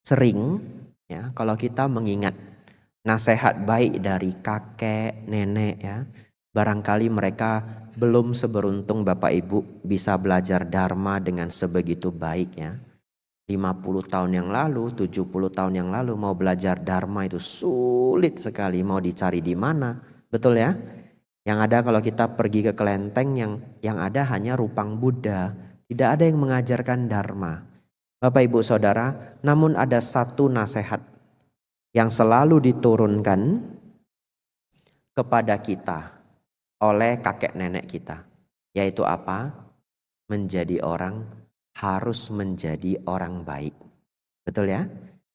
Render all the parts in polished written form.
Sering ya kalau kita mengingat nasihat baik dari kakek, nenek ya, barangkali mereka belum seberuntung Bapak Ibu bisa belajar Dharma dengan sebegitu baiknya. 50 tahun yang lalu, 70 tahun yang lalu mau belajar Dharma itu sulit sekali, mau dicari di mana. Betul ya? Yang ada kalau kita pergi ke kelenteng yang ada hanya rupang Buddha, tidak ada yang mengajarkan Dharma. Bapak Ibu Saudara, namun ada satu nasihat yang selalu diturunkan kepada kita oleh kakek nenek kita. Yaitu apa? Menjadi orang harus menjadi orang baik. Betul ya?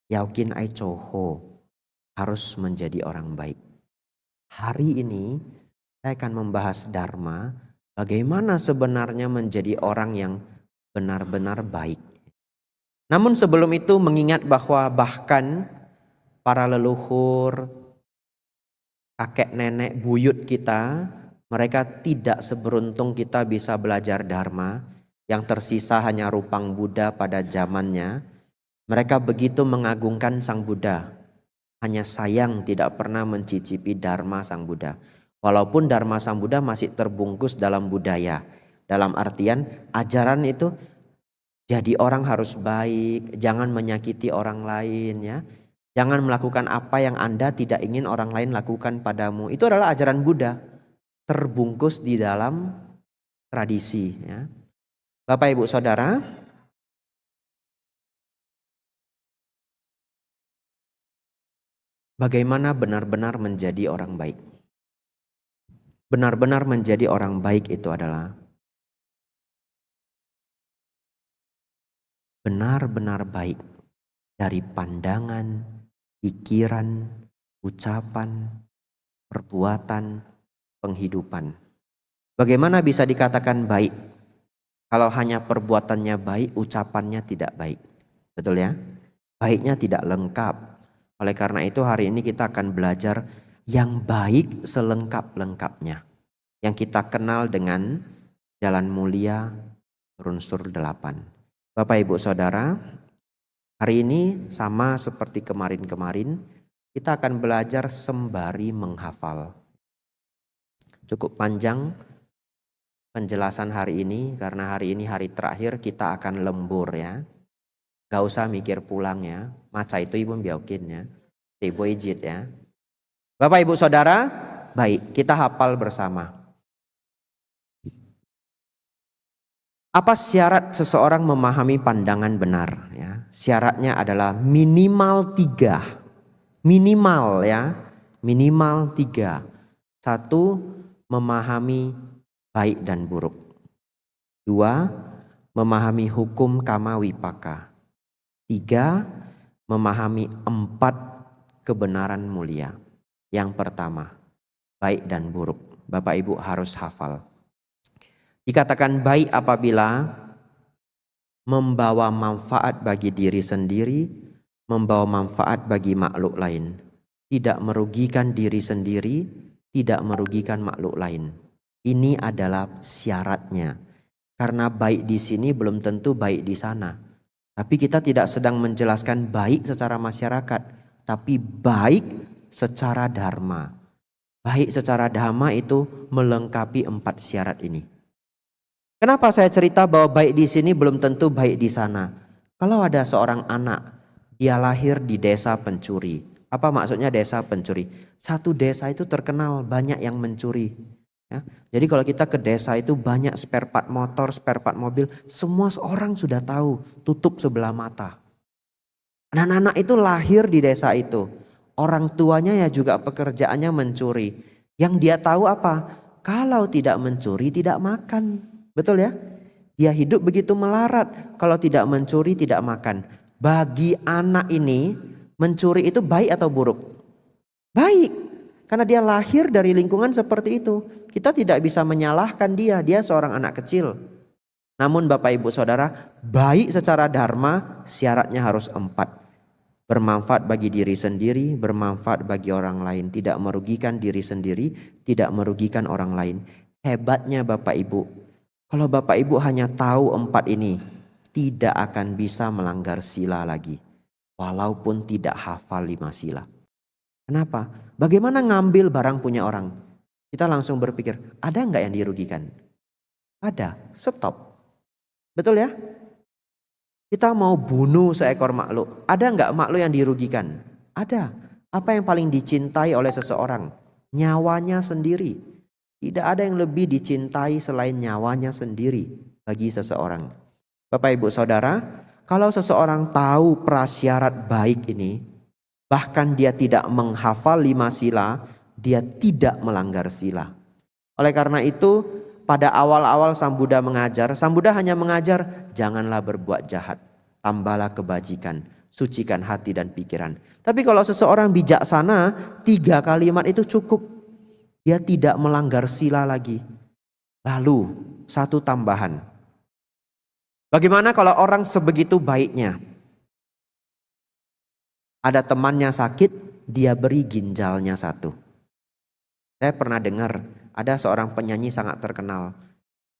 Yaukin ai choho, harus menjadi orang baik. Hari ini saya akan membahas Dharma, bagaimana sebenarnya menjadi orang yang benar-benar baik. Namun sebelum itu mengingat bahwa bahkan para leluhur, kakek nenek buyut kita, mereka tidak seberuntung kita bisa belajar Dharma. Yang tersisa hanya rupang Buddha pada zamannya. Mereka begitu mengagungkan Sang Buddha. Hanya sayang tidak pernah mencicipi Dharma Sang Buddha. Walaupun Dharma Sang Buddha masih terbungkus dalam budaya. Dalam artian ajaran itu jadi orang harus baik, jangan menyakiti orang lain ya. Jangan melakukan apa yang Anda tidak ingin orang lain lakukan padamu. Itu adalah ajaran Buddha. Terbungkus di dalam tradisi ya. Bapak Ibu Saudara, bagaimana benar-benar menjadi orang baik? Benar-benar menjadi orang baik itu adalah benar-benar baik dari pandangan, pikiran, ucapan, perbuatan, penghidupan. Bagaimana bisa dikatakan baik kalau hanya perbuatannya baik, ucapannya tidak baik? Betul ya? Baiknya tidak lengkap. Oleh karena itu hari ini kita akan belajar yang baik selengkap-lengkapnya. Yang kita kenal dengan jalan mulia unsur 8. Bapak Ibu Saudara, hari ini sama seperti kemarin-kemarin kita akan belajar sembari menghafal. Cukup panjang penjelasan hari ini karena hari ini hari terakhir kita akan lembur ya. Gak usah mikir pulang ya. Maca itu ibu biaukin ya. Ibu ijit ya. Bapak Ibu Saudara, baik kita hafal bersama. Apa syarat seseorang memahami pandangan benar? Ya, syaratnya adalah minimal 3. Minimal ya. Minimal 3. 1, memahami baik dan buruk. 2, memahami hukum kama wipaka. 3, memahami 4 kebenaran mulia. Yang pertama, baik dan buruk. Bapak Ibu harus hafal. Dikatakan baik apabila membawa manfaat bagi diri sendiri, membawa manfaat bagi makhluk lain. Tidak merugikan diri sendiri, tidak merugikan makhluk lain. Ini adalah syaratnya. Karena baik di sini belum tentu baik di sana. Tapi kita tidak sedang menjelaskan baik secara masyarakat, tapi baik secara dharma. Baik secara dhamma itu melengkapi 4 syarat ini. Kenapa saya cerita bahwa baik di sini belum tentu baik di sana? Kalau ada seorang anak, dia lahir di desa pencuri. Apa maksudnya desa pencuri? Satu desa itu terkenal banyak yang mencuri. Ya. Jadi kalau kita ke desa itu banyak spare part motor, spare part mobil. Semua orang sudah tahu, tutup sebelah mata. Anak-anak itu lahir di desa itu. Orang tuanya ya juga pekerjaannya mencuri. Yang dia tahu apa? Kalau tidak mencuri tidak makan. Betul ya? Dia hidup begitu melarat. Kalau tidak mencuri tidak makan. Bagi anak ini mencuri itu baik atau buruk? Baik. Karena dia lahir dari lingkungan seperti itu. Kita tidak bisa menyalahkan dia. Dia seorang anak kecil. Namun Bapak Ibu Saudara, baik secara dharma syaratnya harus 4. Bermanfaat bagi diri sendiri, bermanfaat bagi orang lain. Tidak merugikan diri sendiri, tidak merugikan orang lain. Hebatnya Bapak Ibu, kalau Bapak Ibu hanya tahu 4 ini, tidak akan bisa melanggar sila lagi. walaupun tidak hafal 5 sila. Kenapa? Bagaimana ngambil barang punya orang? Kita langsung berpikir, ada nggak yang dirugikan? Ada, stop. Betul ya? Kita mau bunuh seekor makhluk, ada nggak makhluk yang dirugikan? Ada. Apa yang paling dicintai oleh seseorang? Nyawanya sendiri. Tidak ada yang lebih dicintai selain nyawanya sendiri bagi seseorang. Bapak Ibu Saudara, kalau seseorang tahu prasyarat baik ini, bahkan dia tidak menghafal 5 sila, dia tidak melanggar sila. Oleh karena itu, pada awal-awal Sang Buddha mengajar, Sang Buddha hanya mengajar, janganlah berbuat jahat, tambahlah kebajikan, sucikan hati dan pikiran. Tapi kalau seseorang bijaksana, 3 kalimat itu cukup. Dia tidak melanggar sila lagi. Lalu, satu tambahan. Bagaimana kalau orang sebegitu baiknya? Ada temannya sakit, dia beri ginjalnya 1. Saya pernah dengar ada seorang penyanyi sangat terkenal.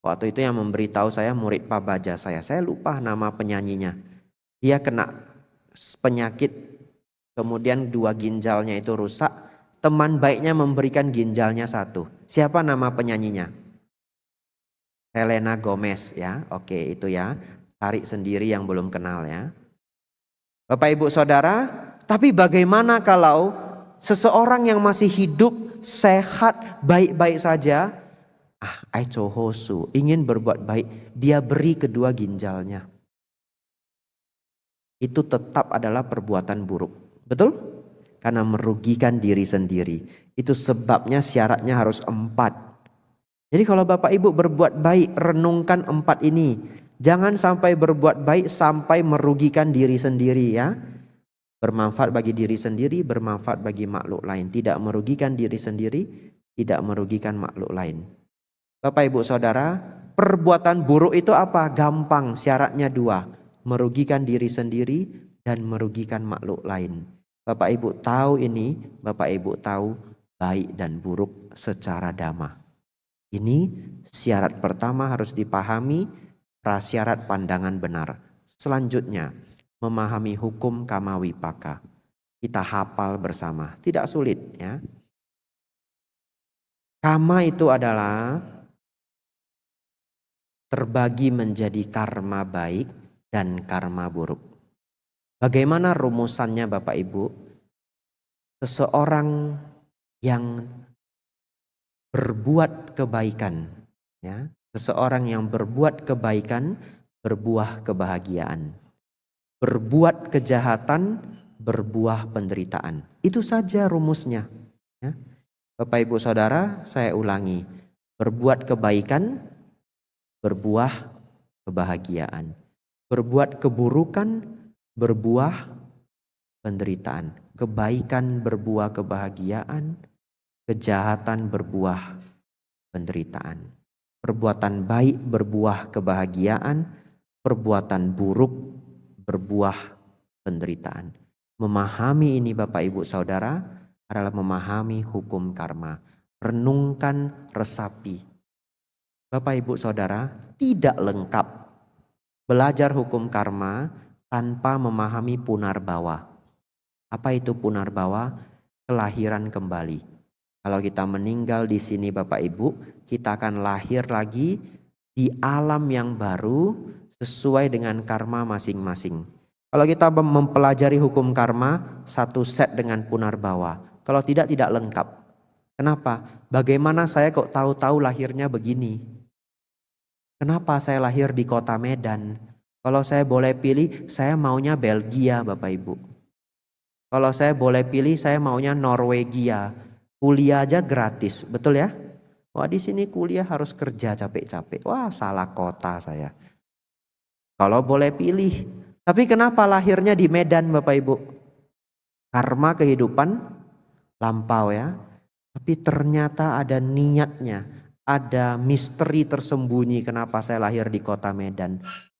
Waktu itu yang memberitahu saya murid Pak Baja saya. Saya lupa nama penyanyinya. Dia kena penyakit, kemudian 2 ginjalnya itu rusak. Teman baiknya memberikan ginjalnya 1. Siapa nama penyanyinya? Selena Gomez ya. Oke, itu ya. Cari sendiri yang belum kenal ya. Bapak Ibu Saudara, tapi bagaimana kalau seseorang yang masih hidup, sehat, baik-baik saja, aicohosu, ingin berbuat baik, dia beri kedua ginjalnya. Itu tetap adalah perbuatan buruk. Betul? Karena merugikan diri sendiri. Itu sebabnya syaratnya harus 4. Jadi kalau Bapak Ibu berbuat baik, renungkan 4 ini. Jangan sampai berbuat baik sampai merugikan diri sendiri ya. Bermanfaat bagi diri sendiri, bermanfaat bagi makhluk lain. Tidak merugikan diri sendiri, tidak merugikan makhluk lain. Bapak Ibu Saudara, perbuatan buruk itu apa? Gampang, syaratnya 2. Merugikan diri sendiri dan merugikan makhluk lain. Bapak Ibu tahu ini, Bapak Ibu tahu baik dan buruk secara dhamma. Ini syarat pertama harus dipahami, prasyarat pandangan benar. Selanjutnya, memahami hukum kama wipaka. Kita hafal bersama, tidak sulit ya. Kama itu adalah terbagi menjadi karma baik dan karma buruk. Bagaimana rumusannya Bapak Ibu? Seseorang yang berbuat kebaikan, ya, seseorang yang berbuat kebaikan berbuah kebahagiaan. Berbuat kejahatan berbuah penderitaan. Itu saja rumusnya. Ya. Bapak Ibu Saudara, saya ulangi. Berbuat kebaikan berbuah kebahagiaan. Berbuat keburukan berbuah penderitaan. Kebaikan berbuah kebahagiaan, kejahatan berbuah penderitaan. Perbuatan baik berbuah kebahagiaan, perbuatan buruk berbuah penderitaan. Memahami ini Bapak Ibu Saudara adalah memahami hukum karma. Renungkan, resapi. Bapak Ibu Saudara, tidak lengkap belajar hukum karma tanpa memahami punarbawa. Apa itu punarbawa? Kelahiran kembali. Kalau kita meninggal di sini Bapak Ibu, kita akan lahir lagi di alam yang baru sesuai dengan karma masing-masing. Kalau kita mempelajari hukum karma, 1 set dengan punarbawa. Kalau tidak lengkap. Kenapa? Bagaimana saya kok tahu-tahu lahirnya begini? Kenapa saya lahir di kota Medan? Kalau saya boleh pilih, saya maunya Belgia Bapak Ibu. Kalau saya boleh pilih, saya maunya Norwegia. Kuliah aja gratis, betul ya? Wah di sini kuliah harus kerja capek-capek. Wah salah kota saya. Kalau boleh pilih. Tapi kenapa lahirnya di Medan Bapak Ibu? Karma kehidupan lampau ya. Tapi ternyata ada niatnya. Ada misteri tersembunyi kenapa saya lahir di kota Medan.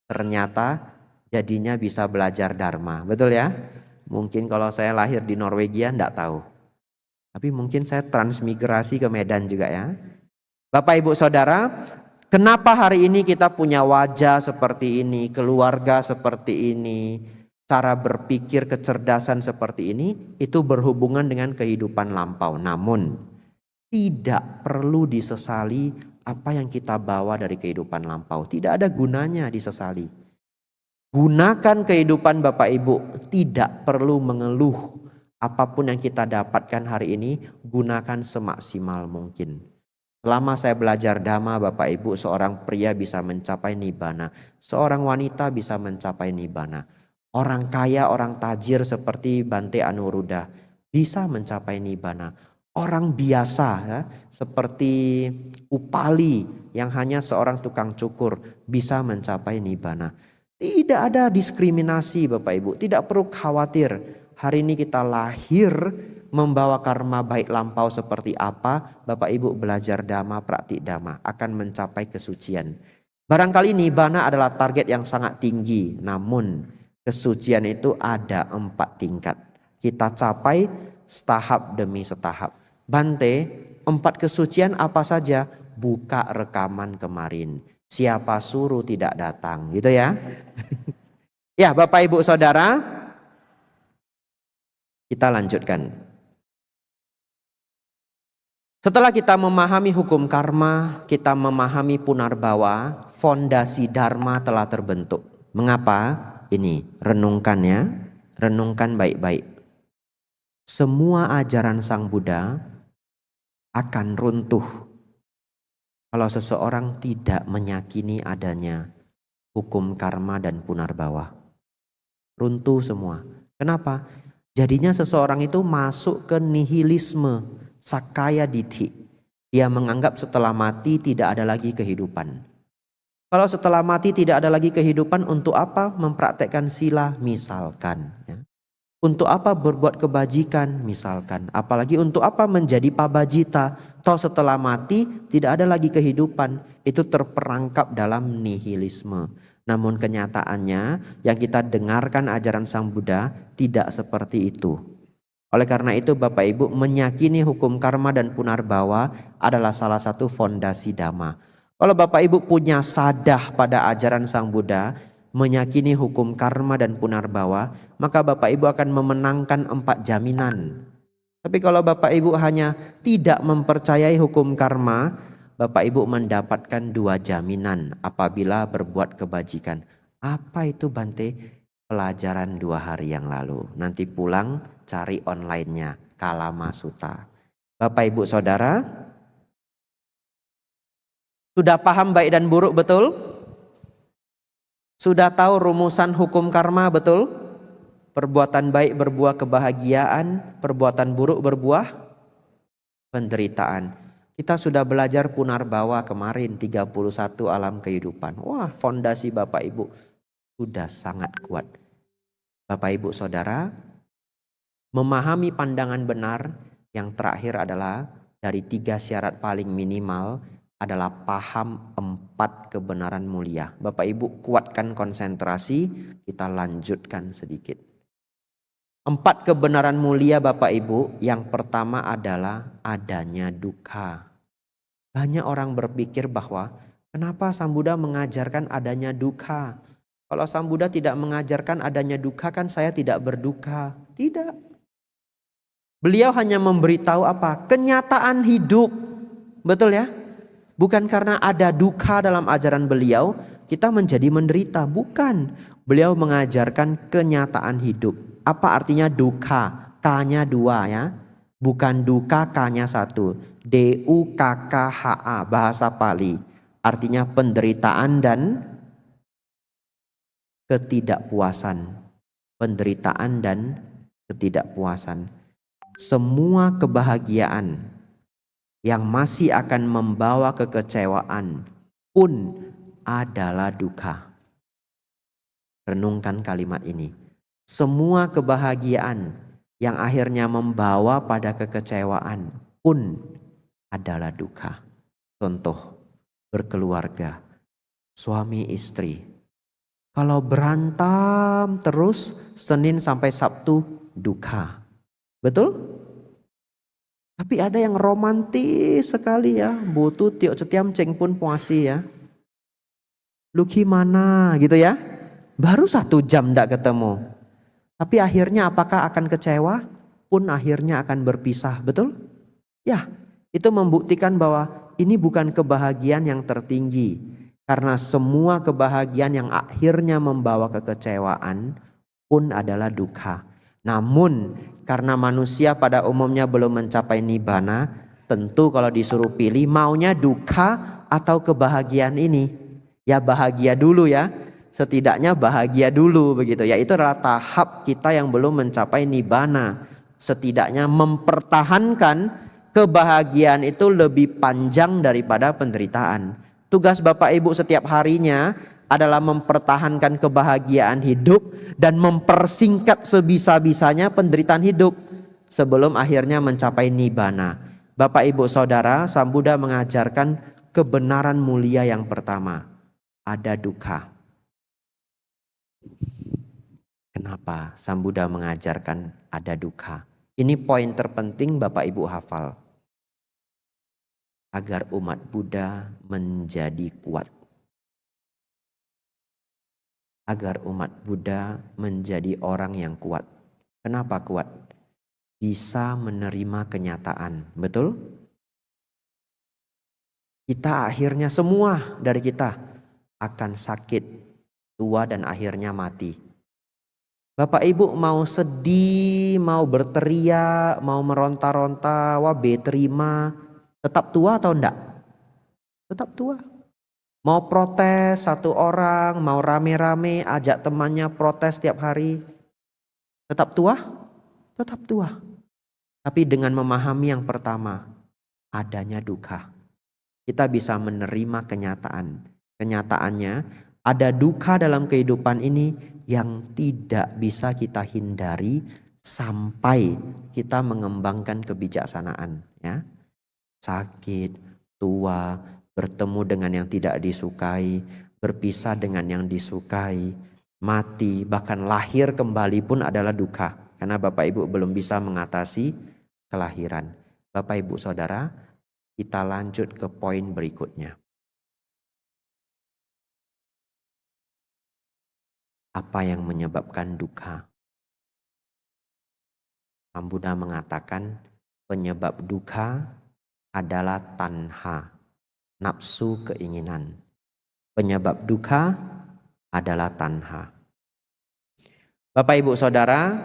Ternyata jadinya bisa belajar dharma. Betul ya? Mungkin kalau saya lahir di Norwegia enggak tahu. Tapi mungkin saya transmigrasi ke Medan juga ya. Bapak Ibu Saudara, kenapa hari ini kita punya wajah seperti ini, keluarga seperti ini, cara berpikir kecerdasan seperti ini itu berhubungan dengan kehidupan lampau. Namun tidak perlu disesali apa yang kita bawa dari kehidupan lampau. Tidak ada gunanya disesali. Gunakan kehidupan Bapak Ibu, tidak perlu mengeluh. Apapun yang kita dapatkan hari ini, gunakan semaksimal mungkin. Selama saya belajar dhamma Bapak Ibu, seorang pria bisa mencapai nibbana, seorang wanita bisa mencapai nibbana. Orang kaya, orang tajir seperti Bante Anuruddha bisa mencapai nibbana. Orang biasa ya, seperti Upali yang hanya seorang tukang cukur bisa mencapai nibbana. Tidak ada diskriminasi Bapak Ibu, tidak perlu khawatir. Hari ini kita lahir membawa karma baik lampau seperti apa, Bapak Ibu belajar dhamma, praktik dhamma akan mencapai kesucian. Barangkali nibbana adalah target yang sangat tinggi, namun kesucian itu ada 4 tingkat. Kita capai setahap demi setahap. Bante, 4 kesucian apa saja? Buka rekaman kemarin. Siapa suruh tidak datang, gitu ya. Ya Bapak Ibu Saudara, kita lanjutkan. Setelah kita memahami hukum karma, kita memahami punarbawa, fondasi dharma telah terbentuk. Mengapa? Ini, renungkan ya, renungkan baik-baik. Semua ajaran Sang Buddha akan runtuh kalau seseorang tidak meyakini adanya hukum karma dan punarbawa. Runtuh semua. Kenapa? Jadinya seseorang itu masuk ke nihilisme, sakaya dithi. Dia menganggap setelah mati tidak ada lagi kehidupan. Kalau setelah mati tidak ada lagi kehidupan, untuk apa mempraktekkan sila misalkan. Ya. Untuk apa berbuat kebajikan misalkan. Apalagi untuk apa menjadi pabajita. Toh setelah mati tidak ada lagi kehidupan. Itu terperangkap dalam nihilisme. Namun kenyataannya yang kita dengarkan ajaran Sang Buddha tidak seperti itu. Oleh karena itu Bapak Ibu meyakini hukum karma dan punarbawa adalah salah satu fondasi dhamma. Kalau Bapak Ibu punya sadah pada ajaran Sang Buddha, meyakini hukum karma dan punarbawa, maka Bapak Ibu akan memenangkan 4 jaminan. Tapi kalau Bapak Ibu hanya tidak mempercayai hukum karma, Bapak Ibu mendapatkan 2 jaminan apabila berbuat kebajikan. Apa itu Bante? Pelajaran 2 hari yang lalu. Nanti pulang cari online-nya, Kalama Sutta. Bapak Ibu Saudara, sudah paham baik dan buruk betul? Sudah tahu rumusan hukum karma betul? Perbuatan baik berbuah kebahagiaan, perbuatan buruk berbuah penderitaan. Kita sudah belajar punarbawa kemarin 31 alam kehidupan. Wah, fondasi Bapak Ibu sudah sangat kuat. Bapak Ibu Saudara, memahami pandangan benar yang terakhir adalah dari 3 syarat paling minimal adalah paham 4 kebenaran mulia. Bapak Ibu kuatkan konsentrasi, kita lanjutkan sedikit. 4 kebenaran mulia Bapak Ibu, yang pertama adalah adanya dukkha. Banyak orang berpikir bahwa kenapa Sang Buddha mengajarkan adanya dukkha? Kalau Sang Buddha tidak mengajarkan adanya dukkha kan saya tidak berduka. Tidak. Beliau hanya memberitahu apa? Kenyataan hidup. Betul ya? Bukan karena ada dukkha dalam ajaran beliau kita menjadi menderita. Bukan. Beliau mengajarkan kenyataan hidup. Apa artinya dukkha? K-nya 2 ya. Bukan dukkha, K-nya 1. D-U-K-K-H-A, bahasa Pali. Artinya penderitaan dan ketidakpuasan. Penderitaan dan ketidakpuasan. Semua kebahagiaan yang masih akan membawa kekecewaan pun adalah dukkha. Renungkan kalimat ini. Semua kebahagiaan yang akhirnya membawa pada kekecewaan pun adalah dukkha. Contoh, berkeluarga, suami istri. Kalau berantem terus Senin sampai Sabtu dukkha. Betul? Tapi ada yang romantis sekali ya. Butuh tiok cetiam ceng pun puasi ya. Lu gimana gitu ya. Baru 1 jam gak ketemu. Tapi akhirnya apakah akan kecewa? Pun akhirnya akan berpisah, betul? Ya, itu membuktikan bahwa ini bukan kebahagiaan yang tertinggi. Karena semua kebahagiaan yang akhirnya membawa kekecewaan pun adalah duka. Namun karena manusia pada umumnya belum mencapai nibbana, tentu kalau disuruh pilih maunya duka atau kebahagiaan ini. Ya bahagia dulu ya. Setidaknya bahagia dulu begitu. Ya itu adalah tahap kita yang belum mencapai nibbana. Setidaknya mempertahankan kebahagiaan itu lebih panjang daripada penderitaan. Tugas Bapak Ibu setiap harinya adalah mempertahankan kebahagiaan hidup dan mempersingkat sebisa-bisanya penderitaan hidup sebelum akhirnya mencapai nibbana. Bapak Ibu Saudara, Sang Buddha mengajarkan kebenaran mulia yang pertama, ada duka. Kenapa Sang Buddha mengajarkan ada duka? Ini poin terpenting Bapak Ibu hafal. Agar umat Buddha menjadi kuat. Agar umat Buddha menjadi orang yang kuat. Kenapa kuat? Bisa menerima kenyataan, betul? Kita akhirnya semua dari kita akan sakit, tua dan akhirnya mati. Bapak Ibu mau sedih, mau berteriak, mau meronta-ronta, wah terima, tetap tua atau enggak? Tetap tua. Mau protes satu orang, mau rame-rame ajak temannya protes tiap hari. Tetap tua? Tetap tua. Tapi dengan memahami yang pertama, adanya duka. Kita bisa menerima kenyataan. Kenyataannya ada duka dalam kehidupan ini yang tidak bisa kita hindari sampai kita mengembangkan kebijaksanaan. Ya. Sakit, tua, bertemu dengan yang tidak disukai, berpisah dengan yang disukai, mati, bahkan lahir kembali pun adalah duka. Karena Bapak Ibu belum bisa mengatasi kelahiran. Bapak Ibu Saudara, kita lanjut ke poin berikutnya. Apa yang menyebabkan duka? Sang Buddha mengatakan penyebab duka adalah tanha, nafsu keinginan. Penyebab duka adalah tanha. Bapak Ibu Saudara,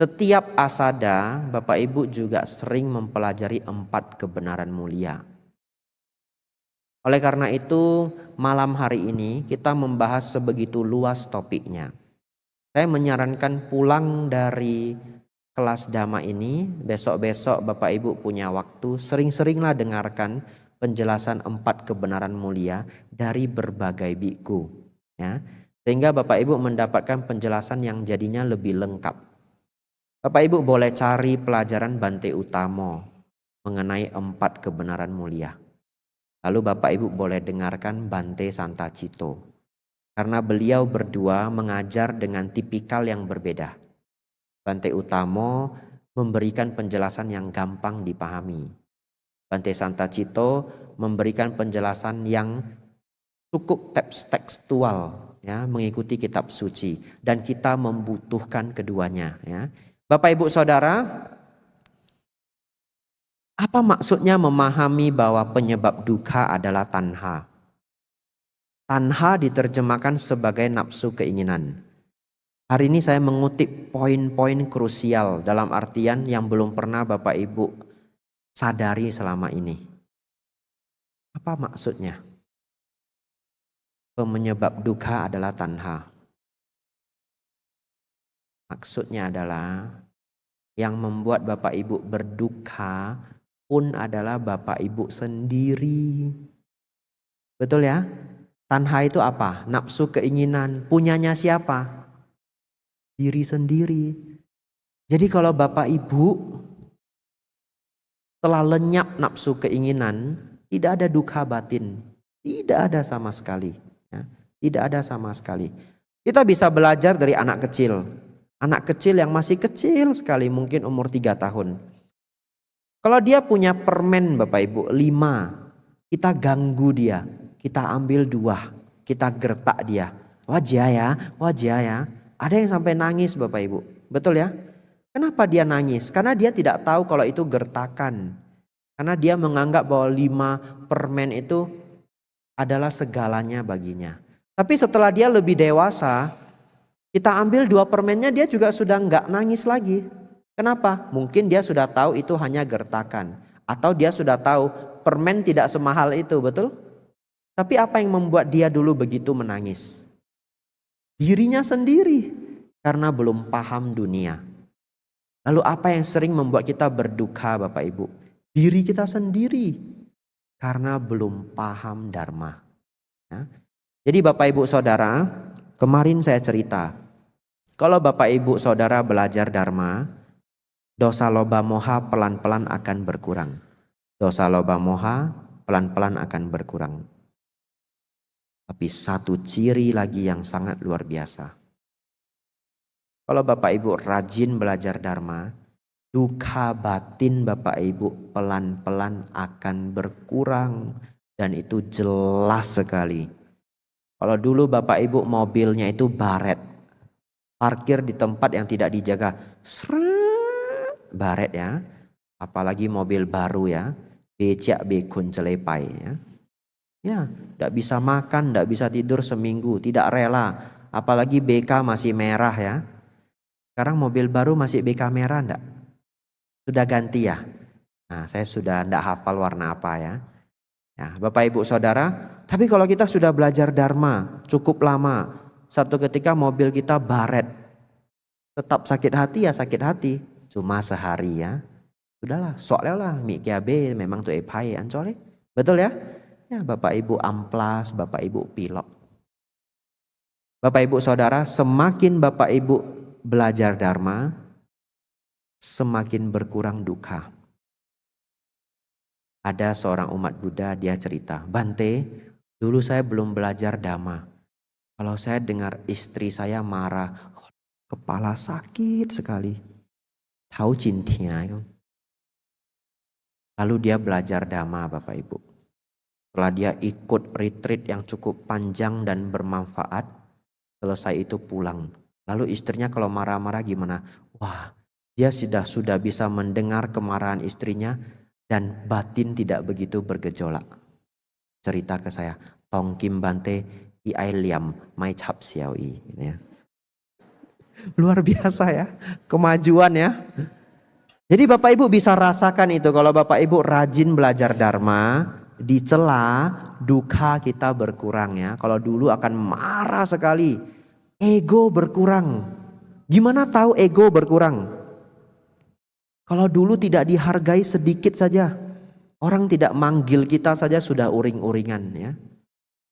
setiap asada Bapak Ibu juga sering mempelajari 4 kebenaran mulia. Oleh karena itu malam hari ini kita membahas sebegitu luas topiknya. Saya menyarankan pulang dari kelas Dhamma ini, besok-besok Bapak Ibu punya waktu, sering-seringlah dengarkan penjelasan 4 kebenaran mulia dari berbagai biku. Ya. Sehingga Bapak Ibu mendapatkan penjelasan yang jadinya lebih lengkap. Bapak Ibu boleh cari pelajaran Bante Utamo mengenai 4 kebenaran mulia. Lalu Bapak Ibu boleh dengarkan Bante Santacito. Karena beliau berdua mengajar dengan tipikal yang berbeda. Bante Utamo memberikan penjelasan yang gampang dipahami. Bante Santacito memberikan penjelasan yang cukup tekstual, ya, mengikuti kitab suci. Dan kita membutuhkan keduanya. Ya. Bapak Ibu Saudara, apa maksudnya memahami bahwa penyebab duka adalah tanha? Tanha diterjemahkan sebagai nafsu keinginan. Hari ini saya mengutip poin-poin krusial dalam artian yang belum pernah Bapak Ibu sadari selama ini. Apa maksudnya? Penyebab duka adalah tanha. Maksudnya adalah yang membuat Bapak Ibu berduka pun adalah Bapak Ibu sendiri. Betul ya? Tanha itu apa? Nafsu keinginan. Punyanya siapa? Diri sendiri. Jadi kalau Bapak Ibu telah lenyap nafsu keinginan, tidak ada duka batin. Tidak ada sama sekali. Ya. Tidak ada sama sekali. Kita bisa belajar dari anak kecil. Anak kecil yang masih kecil sekali, mungkin umur 3 tahun. Kalau dia punya permen Bapak Ibu 5, kita ganggu dia, kita ambil 2, kita gertak dia. Wajah ya. Ada yang sampai nangis Bapak Ibu. Betul ya? Kenapa dia nangis? Karena dia tidak tahu kalau itu gertakan. Karena dia menganggap bahwa 5 permen itu adalah segalanya baginya. Tapi setelah dia lebih dewasa, kita ambil 2 permennya, dia juga sudah nggak nangis lagi. Kenapa? Mungkin dia sudah tahu itu hanya gertakan. Atau dia sudah tahu permen tidak semahal itu, betul? Tapi apa yang membuat dia dulu begitu menangis? Dirinya sendiri, karena belum paham dunia. Lalu apa yang sering membuat kita berduka Bapak Ibu? Diri kita sendiri, karena belum paham dharma. Ya. Jadi Bapak Ibu Saudara, kemarin saya cerita, kalau Bapak Ibu Saudara belajar dharma, dosa loba moha pelan-pelan akan berkurang. Dosa loba moha pelan-pelan akan berkurang. Tapi satu ciri lagi yang sangat luar biasa. Kalau Bapak Ibu rajin belajar dharma, duka batin Bapak Ibu pelan-pelan akan berkurang. Dan itu jelas sekali. Kalau dulu Bapak Ibu mobilnya itu baret, parkir di tempat yang tidak dijaga, baret ya. Apalagi mobil baru ya, becak bekun celepai ya. Ya, tidak bisa makan, tidak bisa tidur seminggu, tidak rela. Apalagi BK masih merah ya. Sekarang mobil baru masih BK merah enggak? Sudah ganti ya? Nah, saya sudah enggak hafal warna apa ya. Ya, Bapak Ibu Saudara, tapi kalau kita sudah belajar dharma cukup lama, satu ketika mobil kita baret. Tetap sakit hati ya sakit hati, cuma sehari ya. Sudahlah, soalnya lah mikiabe memang tuh epai ancole. Betul ya? Ya, Bapak Ibu amplas, Bapak Ibu pilok. Bapak Ibu Saudara, semakin Bapak Ibu belajar dharma, semakin berkurang duka. Ada seorang umat Buddha, dia cerita, Bante, dulu saya belum belajar dhamma. Kalau saya dengar istri saya marah, kepala sakit sekali. Tahu cintinya. Lalu dia belajar dhamma Bapak Ibu. Setelah dia ikut retreat yang cukup panjang dan bermanfaat, selesai itu pulang. Lalu istrinya kalau marah-marah gimana? Wah, dia sudah bisa mendengar kemarahan istrinya dan batin tidak begitu bergejolak. Cerita ke saya, Tong Kim Bante i ai liam mai chap xiao i. Ya. Luar biasa ya, kemajuan ya. Jadi Bapak Ibu bisa rasakan itu kalau Bapak Ibu rajin belajar dharma, dicela duka kita berkurang ya. Kalau dulu akan marah sekali, ego berkurang. Gimana tahu ego berkurang? Kalau dulu tidak dihargai sedikit saja, orang tidak manggil kita saja sudah uring-uringan ya.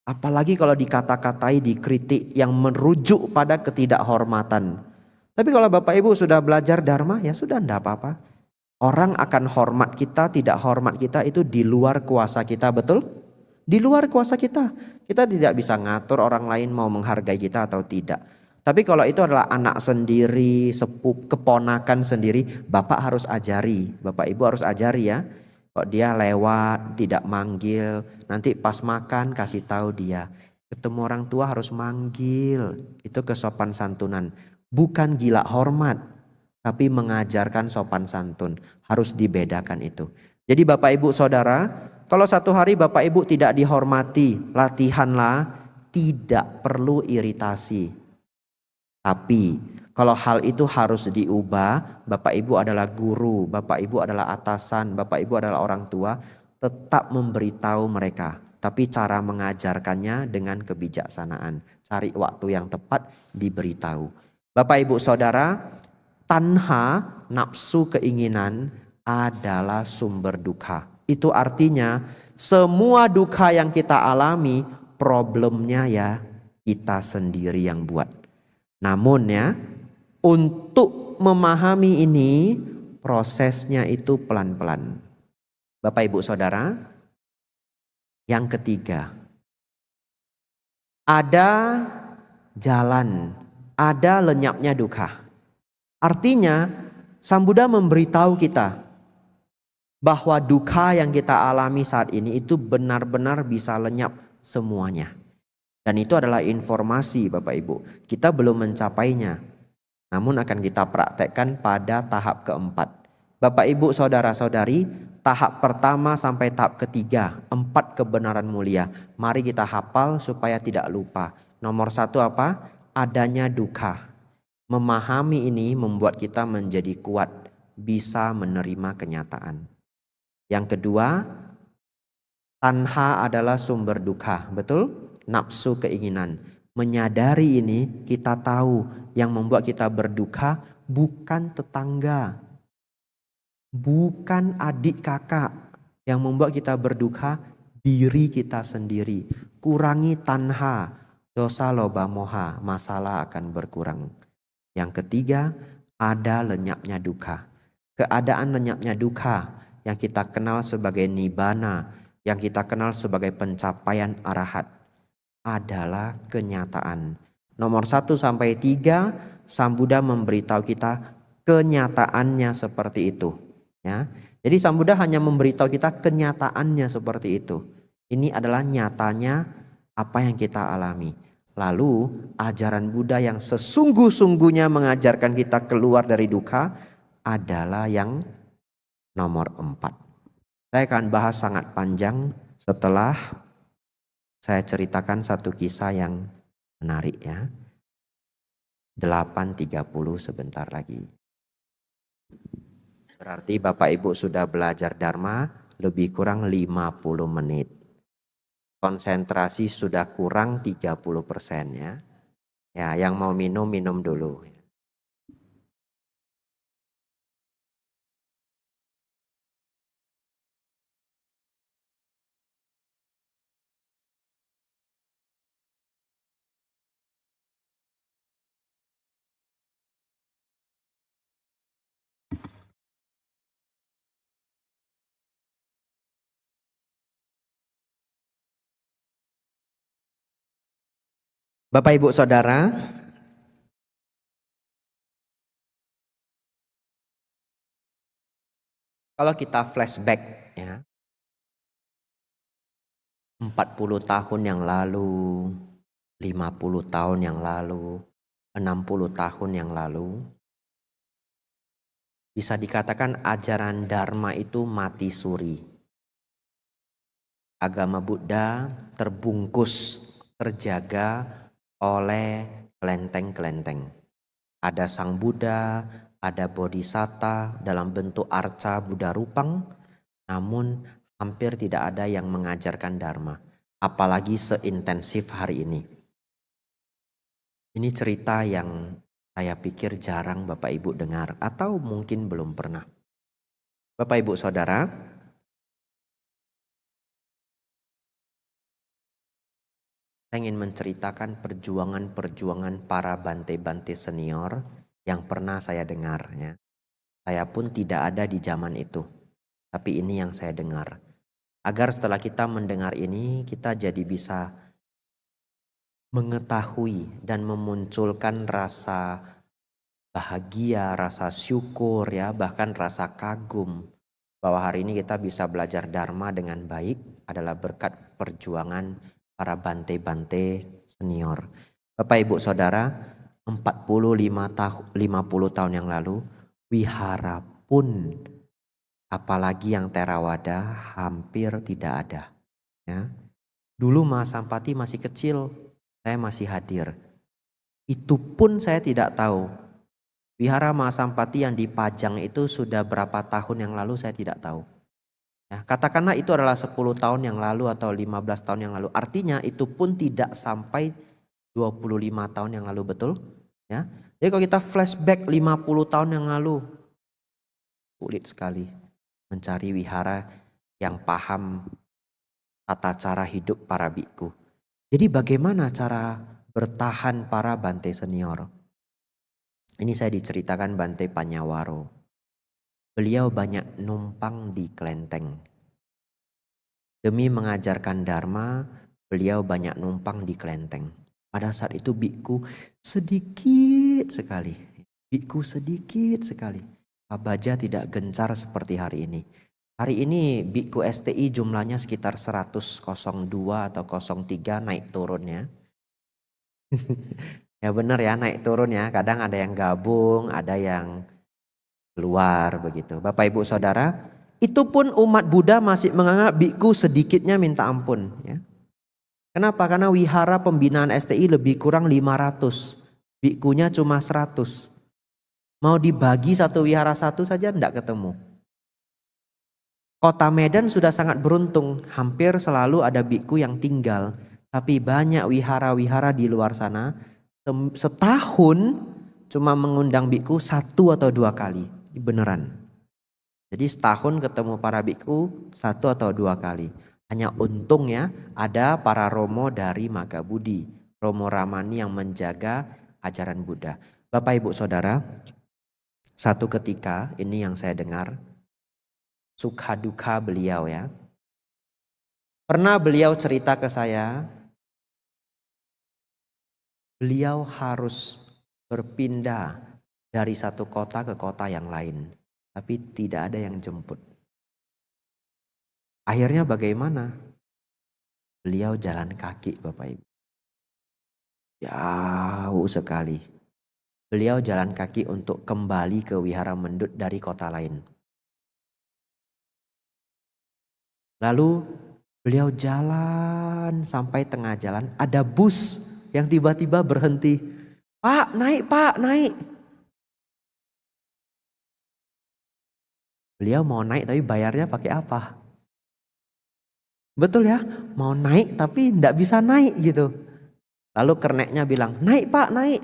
Apalagi kalau dikata-katai, dikritik yang merujuk pada ketidakhormatan. Tapi kalau Bapak Ibu sudah belajar dharma ya sudah enggak apa-apa. Orang akan hormat kita, tidak hormat kita itu di luar kuasa kita, betul? Di luar kuasa kita. Kita tidak bisa ngatur orang lain mau menghargai kita atau tidak. Tapi kalau itu adalah anak sendiri, sepupu, keponakan sendiri, Bapak harus ajari. Bapak Ibu harus ajari ya. Kok dia lewat, tidak manggil, nanti pas makan kasih tahu dia. Ketemu orang tua harus manggil. Itu kesopan santunan. Bukan gila hormat. Tapi mengajarkan sopan santun. Harus dibedakan itu. Jadi Bapak Ibu Saudara, kalau satu hari Bapak Ibu tidak dihormati, latihanlah, tidak perlu iritasi. Tapi kalau hal itu harus diubah, Bapak Ibu adalah guru, Bapak Ibu adalah atasan, Bapak Ibu adalah orang tua, tetap memberitahu mereka. Tapi cara mengajarkannya dengan kebijaksanaan. Cari waktu yang tepat, diberitahu. Bapak Ibu Saudara, tanha, nafsu keinginan adalah sumber duka. Itu artinya semua duka yang kita alami problemnya ya kita sendiri yang buat. Namun ya untuk memahami ini prosesnya itu pelan-pelan. Bapak Ibu Saudara, yang ketiga, ada jalan, ada lenyapnya duka. Artinya Sang Buddha memberitahu kita bahwa duka yang kita alami saat ini itu benar-benar bisa lenyap semuanya. Dan itu adalah informasi Bapak Ibu. Kita belum mencapainya. Namun akan kita praktekkan pada tahap keempat. Bapak Ibu saudara-saudari, tahap pertama sampai tahap ketiga, 4 kebenaran mulia. Mari kita hafal supaya tidak lupa. Nomor 1 apa? Adanya duka. Memahami ini membuat kita menjadi kuat, bisa menerima kenyataan. Yang kedua, tanha adalah sumber duka, betul? Nafsu keinginan. Menyadari ini kita tahu yang membuat kita berduka bukan tetangga, bukan adik kakak. Yang membuat kita berduka diri kita sendiri. Kurangi tanha, dosa loba moha, masalah akan berkurang. Yang ketiga, ada lenyapnya duka. Keadaan lenyapnya duka yang kita kenal sebagai nibbana, yang kita kenal sebagai pencapaian arahat, adalah kenyataan. Nomor 1 sampai 3, Sang Buddha memberitahu kita kenyataannya seperti itu. Ya. Jadi Sang Buddha hanya memberitahu kita kenyataannya seperti itu. Ini adalah nyatanya apa yang kita alami. Lalu ajaran Buddha yang sesungguh-sungguhnya mengajarkan kita keluar dari duka adalah yang nomor 4. Saya akan bahas sangat panjang setelah saya ceritakan satu kisah yang menarik ya. 8.30 sebentar lagi. Berarti Bapak Ibu sudah belajar Dharma lebih kurang 50 menit. Konsentrasi sudah kurang 30% ya. Ya, yang mau minum dulu. Bapak Ibu Saudara, kalau kita flashback ya, 40 tahun yang lalu, 50 tahun yang lalu, 60 tahun yang lalu, bisa dikatakan ajaran Dharma itu mati suri. Agama Buddha terbungkus, terjaga oleh kelenteng-kelenteng. Ada Sang Buddha, ada Bodhisatta dalam bentuk arca Buddha Rupang, namun hampir tidak ada yang mengajarkan Dharma, apalagi seintensif hari ini. Ini cerita yang saya pikir jarang Bapak Ibu dengar atau mungkin belum pernah. Bapak Ibu Saudara, saya ingin menceritakan perjuangan-perjuangan para bante-bante senior yang pernah saya dengar ya. Saya pun tidak ada di zaman itu, tapi ini yang saya dengar. Agar setelah kita mendengar ini, kita jadi bisa mengetahui dan memunculkan rasa bahagia, rasa syukur ya, bahkan rasa kagum bahwa hari ini kita bisa belajar Dharma dengan baik adalah berkat perjuangan para bante-bante senior. Bapak Ibu Saudara, 50 tahun yang lalu, wihara pun apalagi yang Theravada hampir tidak ada. Ya. Dulu Mahasampati masih kecil, saya masih hadir. Itu pun saya tidak tahu. Wihara Mahasampati yang dipajang itu sudah berapa tahun yang lalu saya tidak tahu. Ya, katakanlah itu adalah 10 tahun yang lalu atau 15 tahun yang lalu. Artinya itu pun tidak sampai 25 tahun yang lalu, betul? Ya. Jadi kalau kita flashback 50 tahun yang lalu, sulit sekali mencari wihara yang paham tata cara hidup para biku. Jadi bagaimana cara bertahan para bante senior? Ini saya diceritakan Bante Panyawaro. Beliau banyak numpang di kelenteng. Demi mengajarkan Dharma, beliau banyak numpang di kelenteng. Pada saat itu biku sedikit sekali. Biku sedikit sekali. Pabaja tidak gencar seperti hari ini. Hari ini biku STI jumlahnya sekitar 102 atau 03 naik turunnya. Ya benar ya, naik turun ya. Kadang ada yang gabung, ada yang keluar begitu. Bapak Ibu Saudara, itu pun umat Buddha masih menganggap biku sedikitnya minta ampun ya. Kenapa? Karena wihara pembinaan STI lebih kurang 500. Bikunya cuma 100. Mau dibagi satu wihara satu saja tidak ketemu. Kota Medan sudah sangat beruntung, hampir selalu ada biku yang tinggal. Tapi banyak wihara-wihara di luar sana setahun cuma mengundang biku 1 atau 2 kali. Beneran. Jadi setahun ketemu para biku 1 atau 2 kali. Hanya untungnya ada para romo dari Magabudi, romo Ramani yang menjaga ajaran Buddha. Bapak Ibu Saudara, satu ketika ini yang saya dengar, sukha duka beliau ya. Pernah beliau cerita ke saya, beliau harus berpindah dari satu kota ke kota yang lain. Tapi tidak ada yang jemput. Akhirnya bagaimana? Beliau jalan kaki Bapak Ibu. Jauh sekali. Beliau jalan kaki untuk kembali ke Wihara Mendut dari kota lain. Lalu beliau jalan sampai tengah jalan. Ada bus yang tiba-tiba berhenti. Pak, naik Pak, naik. Beliau mau naik tapi bayarnya pakai apa? Betul ya, mau naik tapi tidak bisa naik gitu. Lalu kerneknya bilang, naik Pak, naik.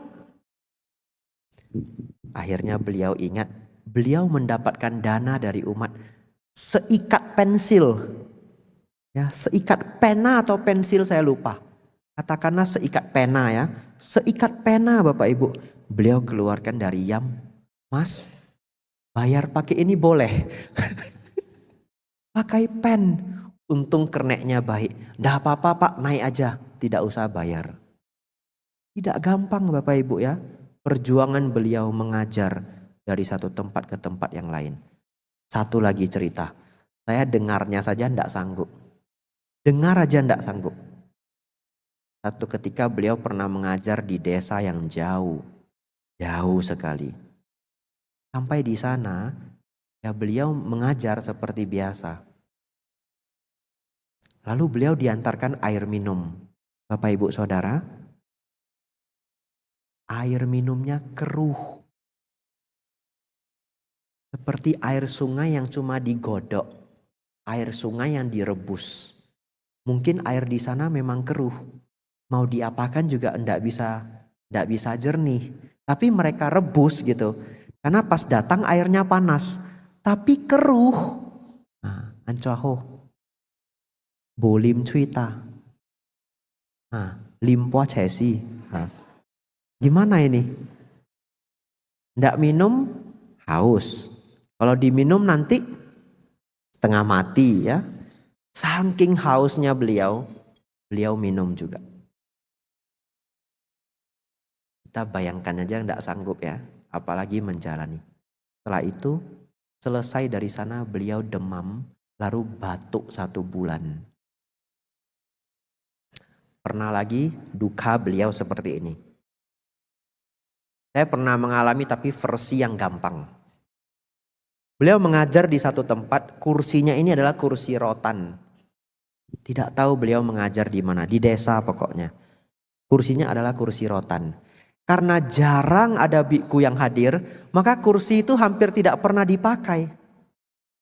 Akhirnya beliau ingat, beliau mendapatkan dana dari umat seikat pensil. Ya, seikat pena atau pensil saya lupa. Katakanlah seikat pena ya. Seikat pena Bapak Ibu. Beliau keluarkan dari Yam. Mas, bayar pakai ini boleh. Pakai pen. Untung kerneknya baik. Nggak apa-apa Pak, naik aja. Tidak usah bayar. Tidak gampang Bapak Ibu ya. Perjuangan beliau mengajar dari satu tempat ke tempat yang lain. Satu lagi cerita. Saya dengarnya saja tidak sanggup. Dengar aja tidak sanggup. Satu ketika beliau pernah mengajar di desa yang jauh. Jauh sekali. Sampai di sana ya beliau mengajar seperti biasa. Lalu beliau diantarkan air minum. Bapak Ibu Saudara, air minumnya keruh. Seperti air sungai yang cuma digodok. Air sungai yang direbus. Mungkin air di sana memang keruh. Mau diapakan juga enggak bisa jernih. Tapi mereka rebus gitu. Karena pas datang airnya panas. Tapi keruh. Nah, ancoho. Bolim cuita. Nah, limpo cesi. Nah, gimana ini? Nggak minum, haus. Kalau diminum nanti setengah mati ya. Saking hausnya beliau minum juga. Kita bayangkan aja nggak sanggup ya. Apalagi menjalani. Setelah itu selesai dari sana beliau demam. Lalu batuk 1 bulan. Pernah lagi duka beliau seperti ini. Saya pernah mengalami tapi versi yang gampang. Beliau mengajar di satu tempat, kursinya ini adalah kursi rotan. Tidak tahu beliau mengajar di mana, di desa pokoknya. Kursinya adalah kursi rotan. Karena jarang ada biku yang hadir, maka kursi itu hampir tidak pernah dipakai.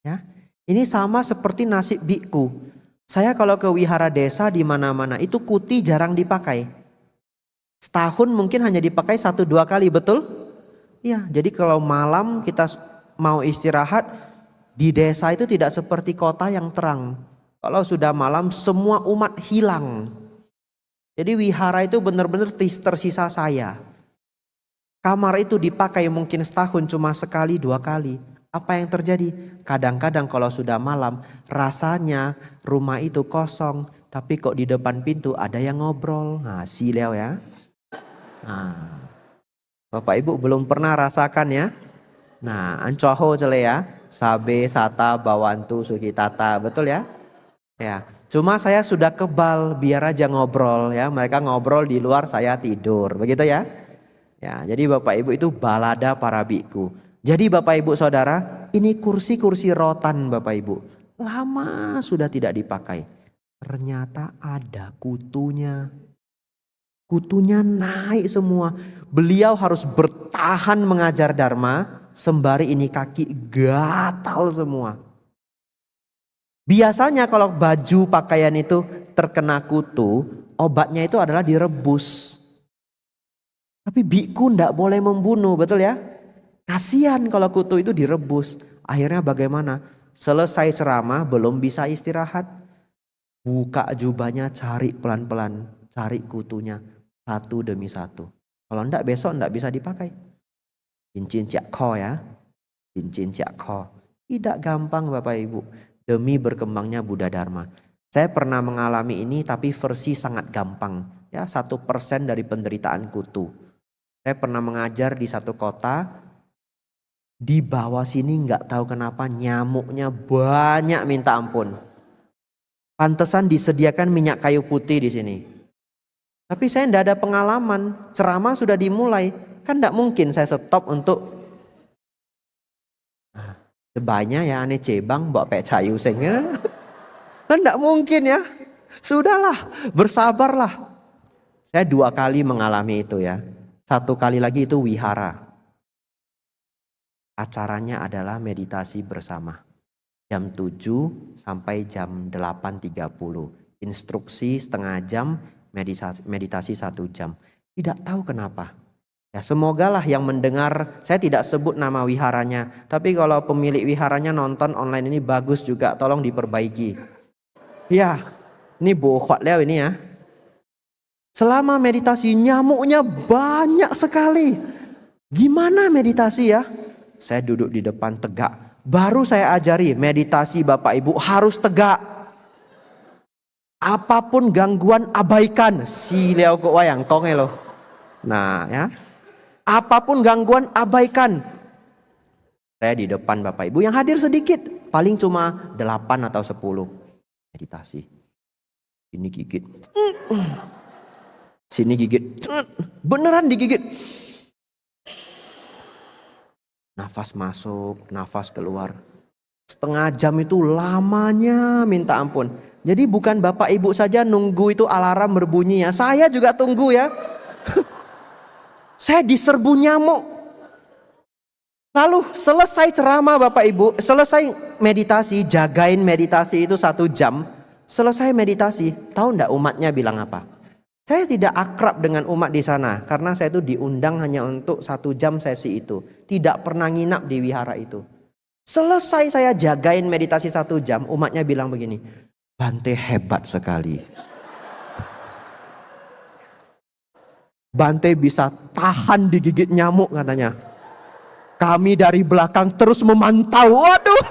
Ya, ini sama seperti nasib biku. Saya kalau ke wihara desa di mana-mana itu kuti jarang dipakai. Setahun mungkin hanya dipakai 1-2 kali, betul? Iya, jadi kalau malam kita mau istirahat di desa itu tidak seperti kota yang terang. Kalau sudah malam semua umat hilang. Jadi wihara itu benar-benar tersisa saya. Kamar itu dipakai mungkin setahun cuma 1-2 kali. Apa yang terjadi? Kadang-kadang kalau sudah malam rasanya rumah itu kosong. Tapi kok di depan pintu ada yang ngobrol. Nah silau ya. Nah, Bapak Ibu belum pernah rasakan ya. Nah ancoho cele ya. Sabe, sata, bawantu, sukitata. Betul ya? Ya. Cuma saya sudah kebal, biar aja ngobrol ya. Mereka ngobrol di luar, saya tidur. Begitu ya. Ya, jadi Bapak Ibu itu balada para biku. Jadi Bapak Ibu Saudara, ini kursi-kursi rotan Bapak Ibu. Lama sudah tidak dipakai. Ternyata ada kutunya. Kutunya naik semua. Beliau harus bertahan mengajar Dharma. Sembari ini kaki gatal semua. Biasanya kalau baju pakaian itu terkena kutu, obatnya itu adalah direbus. Tapi biku ndak boleh membunuh, betul ya? Kasihan kalau kutu itu direbus. Akhirnya bagaimana? Selesai ceramah belum bisa istirahat. Buka jubahnya, cari pelan-pelan, cari kutunya satu demi satu. Kalau ndak besok ndak bisa dipakai. Cincin ciak ko ya. Cincin ciak ko. Tidak gampang Bapak Ibu. Demi berkembangnya Buddha Dharma. Saya pernah mengalami ini tapi versi sangat gampang. Ya 1% dari penderitaan kutu. Saya pernah mengajar di satu kota. Di bawah sini nggak tahu kenapa nyamuknya banyak minta ampun. Pantesan disediakan minyak kayu putih di sini. Tapi saya nggak ada pengalaman. Ceramah sudah dimulai. Kan nggak mungkin saya stop untuk banyak ya aneh cebang bawa pek cayu sehingga kan tidak mungkin ya. Sudahlah, bersabarlah. Saya 2 kali mengalami itu ya. 1 kali lagi itu wihara. Acaranya adalah meditasi bersama. Jam 7 sampai jam 8.30. Instruksi setengah jam, meditasi 1 jam. Tidak tahu kenapa. Ya semogalah yang mendengar, saya tidak sebut nama wiharanya. Tapi kalau pemilik wiharanya nonton online ini bagus juga, tolong diperbaiki. Ya, ini bohong leo ini ya. Selama meditasi nyamuknya banyak sekali. Gimana meditasi ya? Saya duduk di depan tegak. Baru saya ajari meditasi Bapak Ibu harus tegak. Apapun gangguan abaikan. Si leo kok wayang kong lo. Nah ya. Apapun gangguan abaikan. Saya di depan Bapak Ibu yang hadir sedikit. Paling cuma 8 atau 10. Meditasi. Ini gigit. Sini gigit. Beneran digigit. Nafas masuk, nafas keluar. Setengah jam itu lamanya minta ampun. Jadi bukan Bapak Ibu saja nunggu itu alarm berbunyi ya. Saya juga tunggu ya. Saya diserbu nyamuk. Lalu selesai ceramah Bapak Ibu, selesai meditasi, jagain meditasi itu 1 jam. Selesai meditasi, tahu enggak umatnya bilang apa? Saya tidak akrab dengan umat di sana karena saya itu diundang hanya untuk 1 jam sesi itu. Tidak pernah nginap di wihara itu. Selesai saya jagain meditasi 1 jam, umatnya bilang begini, Bante hebat sekali. Bante bisa tahan digigit nyamuk katanya. Kami dari belakang terus memantau. Waduh,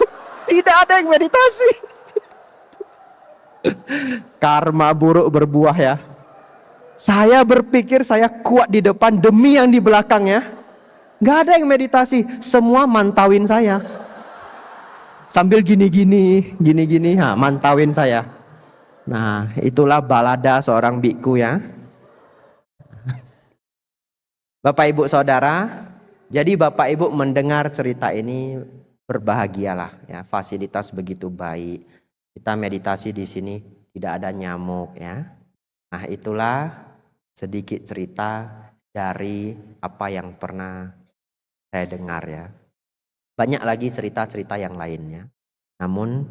tidak ada yang meditasi. Karma buruk berbuah ya. Saya berpikir saya kuat di depan demi yang di belakang ya. Gak ada yang meditasi, semua mantauin saya. Sambil gini-gini, mantauin saya. Nah, itulah balada seorang biku ya. Bapak Ibu Saudara, jadi Bapak Ibu mendengar cerita ini berbahagialah ya, fasilitas begitu baik. Kita meditasi di sini tidak ada nyamuk ya. Nah, itulah sedikit cerita dari apa yang pernah saya dengar ya. Banyak lagi cerita-cerita yang lainnya. Namun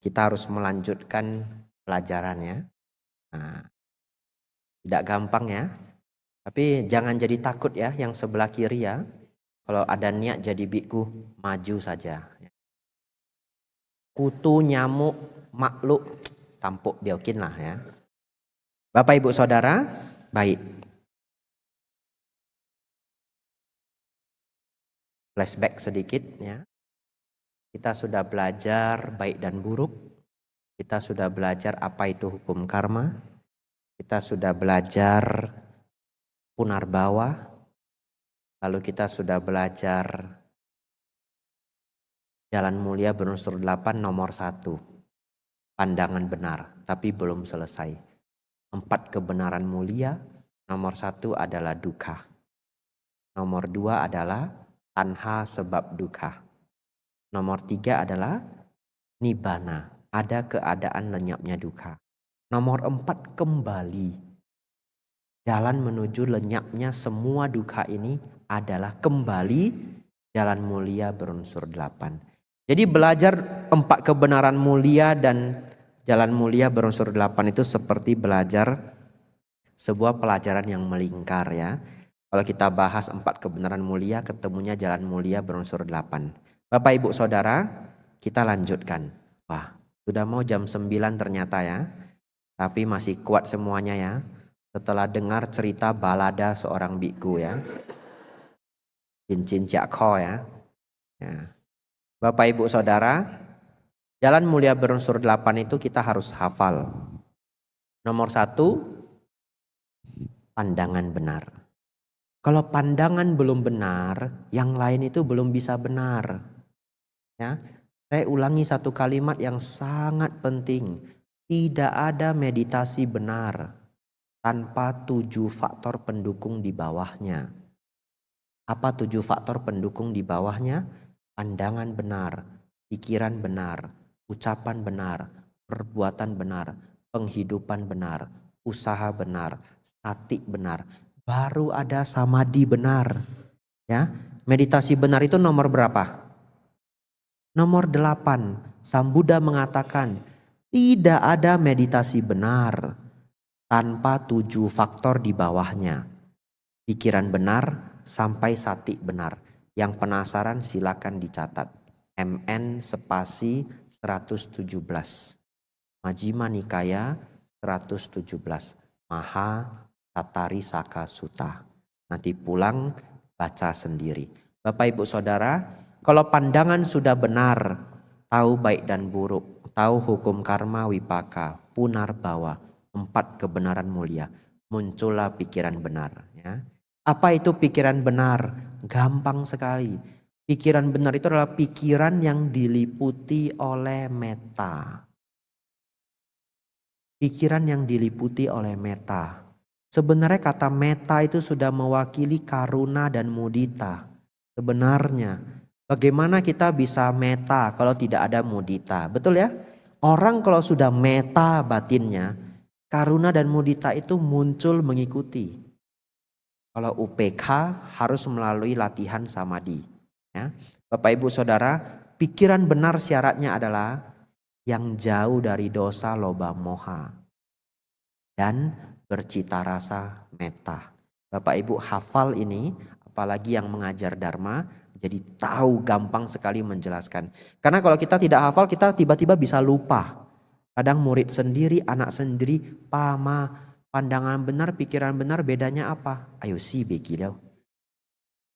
kita harus melanjutkan pelajarannya. Nah, tidak gampang ya. Tapi jangan jadi takut ya yang sebelah kiri ya. Kalau ada niat jadi biku, maju saja. Kutu, nyamuk, makhluk, tampuk biokin lah ya. Bapak Ibu Saudara, baik. Flashback sedikit ya. Kita sudah belajar baik dan buruk. Kita sudah belajar apa itu hukum karma. Kita sudah belajar punarbawa. Lalu kita sudah belajar jalan mulia berunsur 8 nomor 1. Pandangan benar. tapi belum selesai. 4 kebenaran mulia, nomor 1 adalah dukkha. Nomor 2 adalah tanha sebab dukkha. Nomor 3 adalah nibbana, ada keadaan lenyapnya dukkha. Nomor 4 kembali. Jalan menuju lenyapnya semua dukkha ini adalah kembali jalan mulia berunsur 8. Jadi belajar 4 kebenaran mulia dan jalan mulia berunsur 8 itu seperti belajar sebuah pelajaran yang melingkar ya. Kalau kita bahas 4 kebenaran mulia, ketemunya jalan mulia berunsur 8. Bapak Ibu Saudara, kita lanjutkan. Wah, sudah mau jam 9 ternyata ya. Tapi masih kuat semuanya ya. Setelah dengar cerita balada seorang biku ya. Cincin Jakho ya. Bapak Ibu Saudara, jalan mulia berunsur 8 itu kita harus hafal. Nomor 1, pandangan benar. Kalau pandangan belum benar, yang lain itu belum bisa benar. Ya, saya ulangi satu kalimat yang sangat penting. Tidak ada meditasi benar tanpa 7 faktor pendukung di bawahnya. Apa 7 faktor pendukung di bawahnya? Pandangan benar, pikiran benar, ucapan benar, perbuatan benar, penghidupan benar, usaha benar, sati benar. Baru ada samadhi benar. Ya, meditasi benar itu nomor berapa? Nomor 8. Sang Buddha mengatakan tidak ada meditasi benar tanpa 7 faktor di bawahnya. Pikiran benar sampai sati benar. Yang penasaran silakan dicatat. MN spasi 117. Majjhima Nikaya 117. Maha Tatari Saka Sutta. Nanti pulang baca sendiri. Bapak Ibu Saudara, kalau pandangan sudah benar, tahu baik dan buruk, tahu hukum karma wipaka, punarbawa, 4 kebenaran mulia, muncullah pikiran benar. Ya. Apa itu pikiran benar? Gampang sekali. Pikiran benar itu adalah pikiran yang diliputi oleh metta. Pikiran yang diliputi oleh metta. Sebenarnya kata metta itu sudah mewakili karuna dan mudita. Sebenarnya bagaimana kita bisa metta kalau tidak ada mudita? Betul ya? Orang kalau sudah metta batinnya, karuna dan mudita itu muncul mengikuti. Kalau UPK harus melalui latihan samadhi. Ya. Bapak Ibu Saudara, pikiran benar syaratnya adalah yang jauh dari dosa loba moha dan bercita rasa metta. Bapak Ibu hafal ini, apalagi yang mengajar dharma, jadi tahu gampang sekali menjelaskan. Karena kalau kita tidak hafal, kita tiba-tiba bisa lupa. Kadang murid sendiri, anak sendiri, pama, pandangan benar, pikiran benar, bedanya apa? Ayo sih begitu.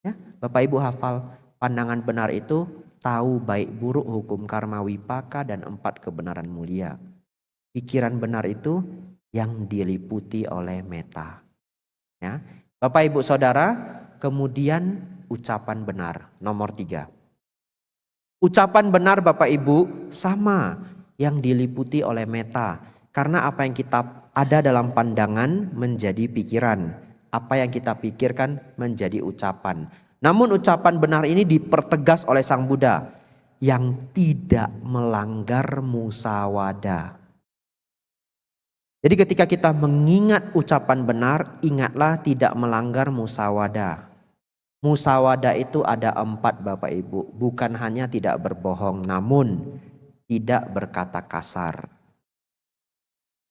Ya, Bapak Ibu hafal, pandangan benar itu tahu baik buruk hukum karma wipaka dan 4 kebenaran mulia. Pikiran benar itu yang diliputi oleh metta. Ya, Bapak Ibu Saudara, kemudian ucapan benar nomor 3. Ucapan benar Bapak Ibu sama yang diliputi oleh metta. Karena apa yang kita ada dalam pandangan menjadi pikiran. Apa yang kita pikirkan menjadi ucapan. Namun ucapan benar ini dipertegas oleh Sang Buddha. Yang tidak melanggar musawada. Jadi ketika kita mengingat ucapan benar, ingatlah tidak melanggar musawada. Musawada itu ada 4 Bapak Ibu. Bukan hanya tidak berbohong, namun tidak berkata kasar.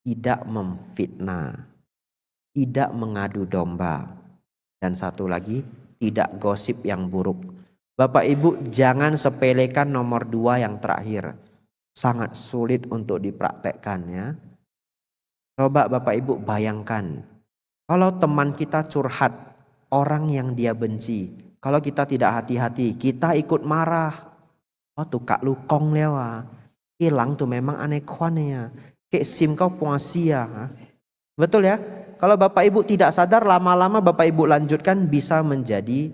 Tidak memfitnah, tidak mengadu domba, dan satu lagi tidak gosip yang buruk. Bapak Ibu jangan sepelekan nomor 2 yang terakhir. Sangat sulit untuk dipraktekkan ya. Coba Bapak Ibu bayangkan, kalau teman kita curhat orang yang dia benci, kalau kita tidak hati-hati, kita ikut marah. Oh tuh kak lu kong lewa, hilang tuh memang aneh ya. Kayak sim kau puasia. Betul ya? Kalau Bapak Ibu tidak sadar, lama-lama Bapak Ibu lanjutkan bisa menjadi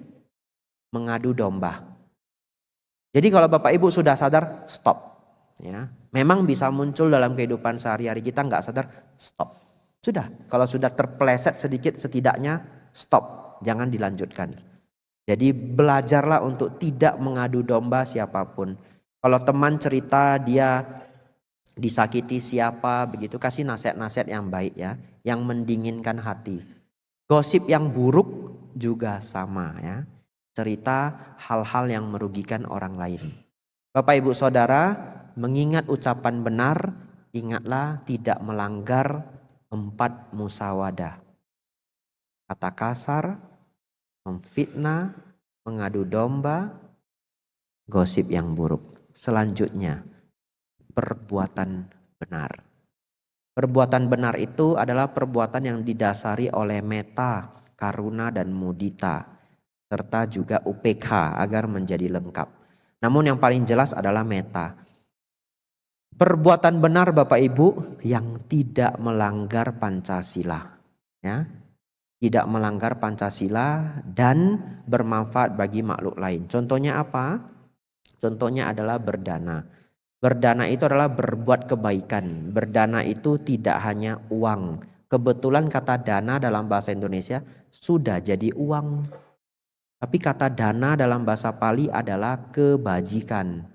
mengadu domba. Jadi kalau Bapak Ibu sudah sadar, stop. Ya, memang bisa muncul dalam kehidupan sehari-hari kita nggak sadar, stop. Sudah, kalau sudah terpeleset sedikit setidaknya stop, jangan dilanjutkan. Jadi belajarlah untuk tidak mengadu domba siapapun. Kalau teman cerita dia disakiti siapa begitu, kasih nasihat-nasihat yang baik ya, yang mendinginkan hati. Gosip yang buruk juga sama ya. Cerita hal-hal yang merugikan orang lain. Bapak Ibu Saudara, mengingat ucapan benar, ingatlah tidak melanggar 4 musawadah. Kata kasar, memfitnah, mengadu domba, gosip yang buruk. Selanjutnya, perbuatan benar. Perbuatan benar itu adalah perbuatan yang didasari oleh metta, karuna dan mudita, serta juga UPK agar menjadi lengkap. Namun yang paling jelas adalah metta. Perbuatan benar Bapak Ibu yang tidak melanggar Pancasila. Ya, tidak melanggar Pancasila dan bermanfaat bagi makhluk lain. Contohnya apa? Contohnya adalah berdana. Berdana itu adalah berbuat kebaikan. Berdana itu tidak hanya uang. Kebetulan kata dana dalam bahasa Indonesia sudah jadi uang. Tapi kata dana dalam bahasa Pali adalah kebajikan.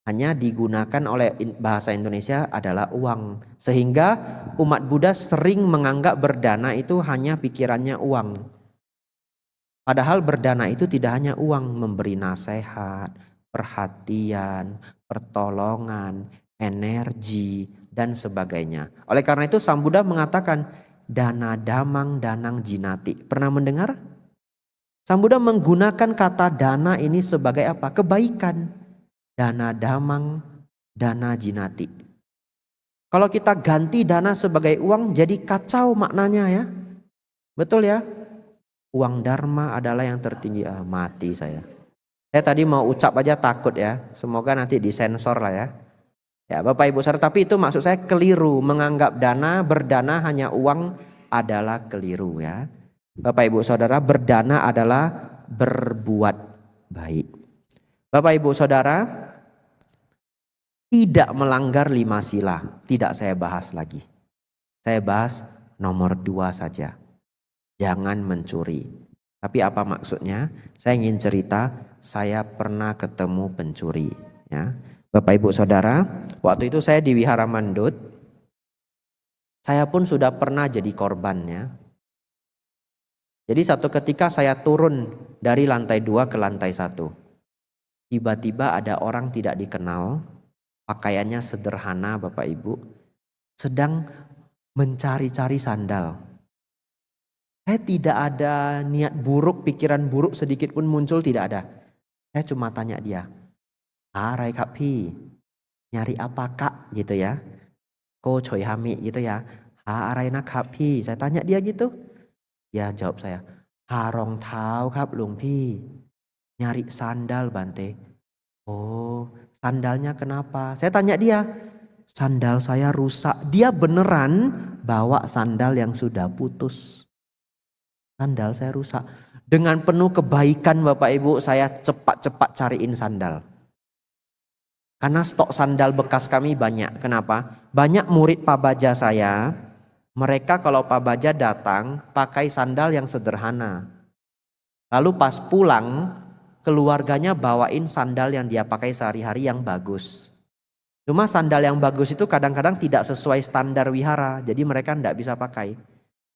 Hanya digunakan oleh bahasa Indonesia adalah uang. Sehingga umat Buddha sering menganggap berdana itu hanya pikirannya uang. Padahal berdana itu tidak hanya uang, memberi nasihat, perhatian, pertolongan, energi, dan sebagainya. Oleh karena itu Sang Buddha mengatakan dana damang danang jinati. Pernah mendengar? Sang Buddha menggunakan kata dana ini sebagai apa? Kebaikan. Dana damang, dana jinati. Kalau kita ganti dana sebagai uang jadi kacau maknanya ya. Betul ya? Uang dharma adalah yang tertinggi. Mati saya. Saya tadi mau ucap aja takut ya. Semoga nanti disensor lah ya. Ya Bapak Ibu Saudara, tapi itu maksud saya keliru. Menganggap dana, berdana hanya uang adalah keliru ya. Bapak Ibu Saudara, berdana adalah berbuat baik. Bapak Ibu Saudara, tidak melanggar 5 sila. Tidak saya bahas lagi. Saya bahas nomor 2 saja. Jangan mencuri. Tapi apa maksudnya? Saya ingin cerita, saya pernah ketemu pencuri. Ya. Bapak Ibu Saudara, waktu itu saya di Wihara Mandut. Saya pun sudah pernah jadi korbannya. Jadi satu ketika saya turun dari lantai 2 ke lantai 1. Tiba-tiba ada orang tidak dikenal, pakaiannya sederhana Bapak Ibu, sedang mencari-cari sandal. Saya tidak ada niat buruk, pikiran buruk sedikit pun muncul, tidak ada. Saya cuma tanya dia, "Arai kak pi, nyari apa kak?" gitu ya. "Ko choi hami" gitu ya. "Arai nak kak pi." Saya tanya dia gitu. Dia jawab saya, "Harong tau kap Lung Pi." Nyari sandal Bante. "Oh, sandalnya kenapa?" Saya tanya dia. "Sandal saya rusak." Dia beneran bawa sandal yang sudah putus. Sandal saya rusak. Dengan penuh kebaikan Bapak Ibu, saya cepat-cepat cariin sandal. Karena stok sandal bekas kami banyak. Kenapa? Banyak murid Pak Baja saya, mereka kalau Pak Baja datang pakai sandal yang sederhana. Lalu pas pulang, keluarganya bawain sandal yang dia pakai sehari-hari yang bagus. Cuma sandal yang bagus itu kadang-kadang tidak sesuai standar wihara, jadi mereka tidak bisa pakai.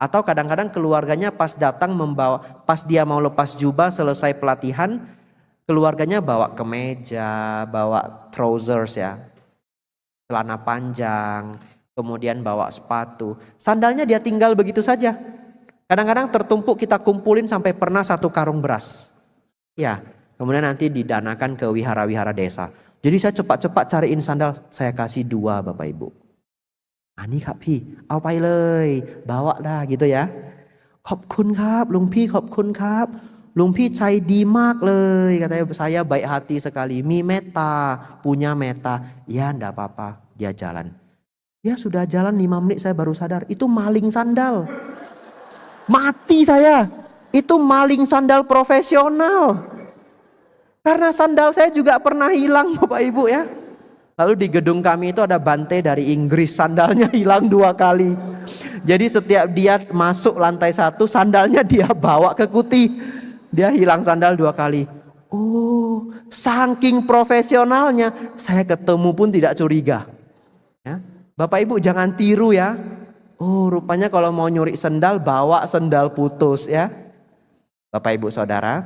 Atau kadang-kadang keluarganya pas datang pas dia mau lepas jubah selesai pelatihan, keluarganya bawa kemeja, bawa trousers ya, celana panjang, kemudian bawa sepatu. Sandalnya dia tinggal begitu saja. Kadang-kadang tertumpuk, kita kumpulin sampai pernah 1 karung beras. Ya, kemudian nanti didanakan ke wihara-wihara desa. Jadi saya cepat-cepat cariin sandal, saya kasih 2 Bapak Ibu. "Ani kak Pi,เอาไปเลย bawa dah" gitu ya. "Khop kun kap, Lung Pi khop kun kap. Lung Piใจดีมากเลย," katanya, "saya baik hati sekali, mi meta, punya meta." "Ya enggak apa-apa." Dia jalan. Dia sudah jalan 5 menit saya baru sadar, itu maling sandal. Mati saya. Itu maling sandal profesional. Karena sandal saya juga pernah hilang Bapak Ibu ya. Lalu di gedung kami itu ada Bante dari Inggris, sandalnya hilang 2 kali. Jadi setiap dia masuk lantai 1, sandalnya dia bawa ke kuti. Dia hilang sandal 2 kali. Oh, saking profesionalnya, saya ketemu pun tidak curiga. Ya. Bapak Ibu jangan tiru ya. Oh, rupanya kalau mau nyuri sendal, bawa sendal putus ya. Bapak Ibu Saudara,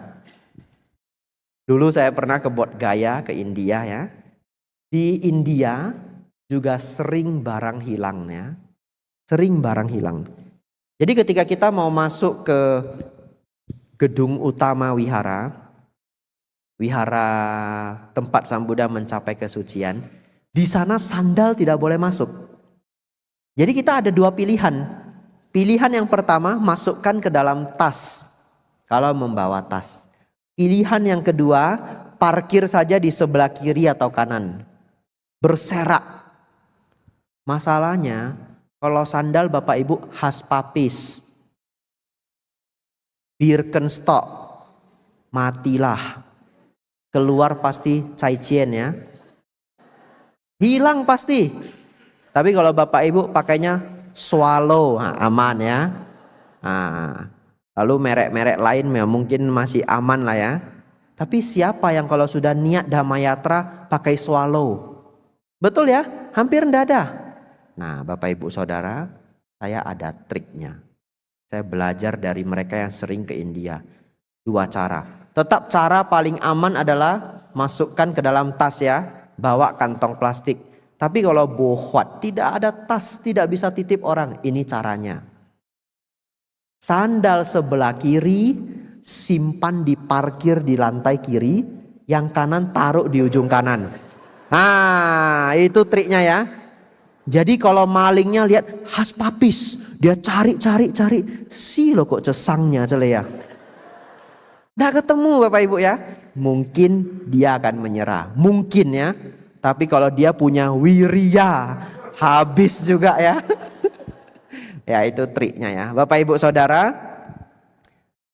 dulu saya pernah ke Bodh Gaya ke India ya. Di India juga sering barang hilang ya. Sering barang hilang. Jadi ketika kita mau masuk ke gedung utama wihara tempat Sang Buddha mencapai kesucian, di sana sandal tidak boleh masuk. Jadi kita ada 2 pilihan. Pilihan yang pertama, masukkan ke dalam tas kalau membawa tas. Pilihan yang kedua, parkir saja di sebelah kiri atau kanan. Berserak. Masalahnya kalau sandal Bapak Ibu khas papis, Birkenstock, matilah. Keluar pasti caicien ya. Hilang pasti. Tapi kalau Bapak Ibu pakainya Swallow, aman ya. Nah, lalu merek-merek lain mungkin masih aman lah ya. Tapi siapa yang kalau sudah niat Dhammayatra pakai Swallow? Betul ya? Hampir enggak ada. Nah, Bapak Ibu Saudara, saya ada triknya. Saya belajar dari mereka yang sering ke India. 2 cara. Tetap cara paling aman adalah masukkan ke dalam tas ya. Bawa kantong plastik. Tapi kalau bohwat, tidak ada tas, tidak bisa titip orang. Ini caranya. Sandal sebelah kiri simpan di parkir di lantai kiri. Yang kanan taruh di ujung kanan. Nah, itu triknya ya. Jadi kalau malingnya lihat khas papis, dia cari. Loh kok cesangnya cele ya. Nggak ketemu Bapak Ibu ya. Mungkin dia akan menyerah. Mungkin ya. Tapi kalau dia punya wirya, habis juga ya. Ya itu triknya ya. Bapak Ibu Saudara,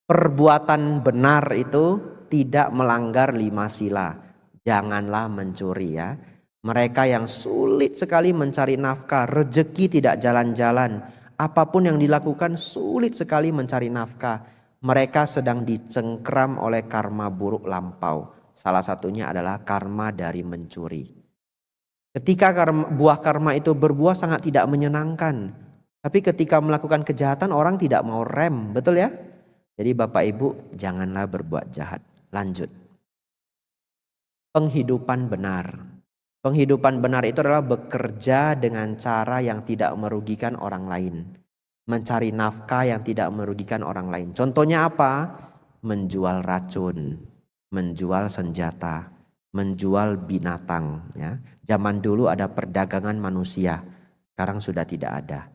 perbuatan benar itu tidak melanggar 5 sila. Janganlah mencuri ya. Mereka yang sulit sekali mencari nafkah, rezeki tidak jalan-jalan. Apapun yang dilakukan sulit sekali mencari nafkah. Mereka sedang dicengkram oleh karma buruk lampau. Salah satunya adalah karma dari mencuri. Ketika buah karma itu berbuah sangat tidak menyenangkan. Tapi ketika melakukan kejahatan orang tidak mau rem, betul ya? Jadi Bapak Ibu janganlah berbuat jahat. Lanjut. Penghidupan benar. Penghidupan benar itu adalah bekerja dengan cara yang tidak merugikan orang lain. Mencari nafkah yang tidak merugikan orang lain. Contohnya apa? Menjual racun, menjual senjata, menjual binatang. Ya. Zaman dulu ada perdagangan manusia, sekarang sudah tidak ada.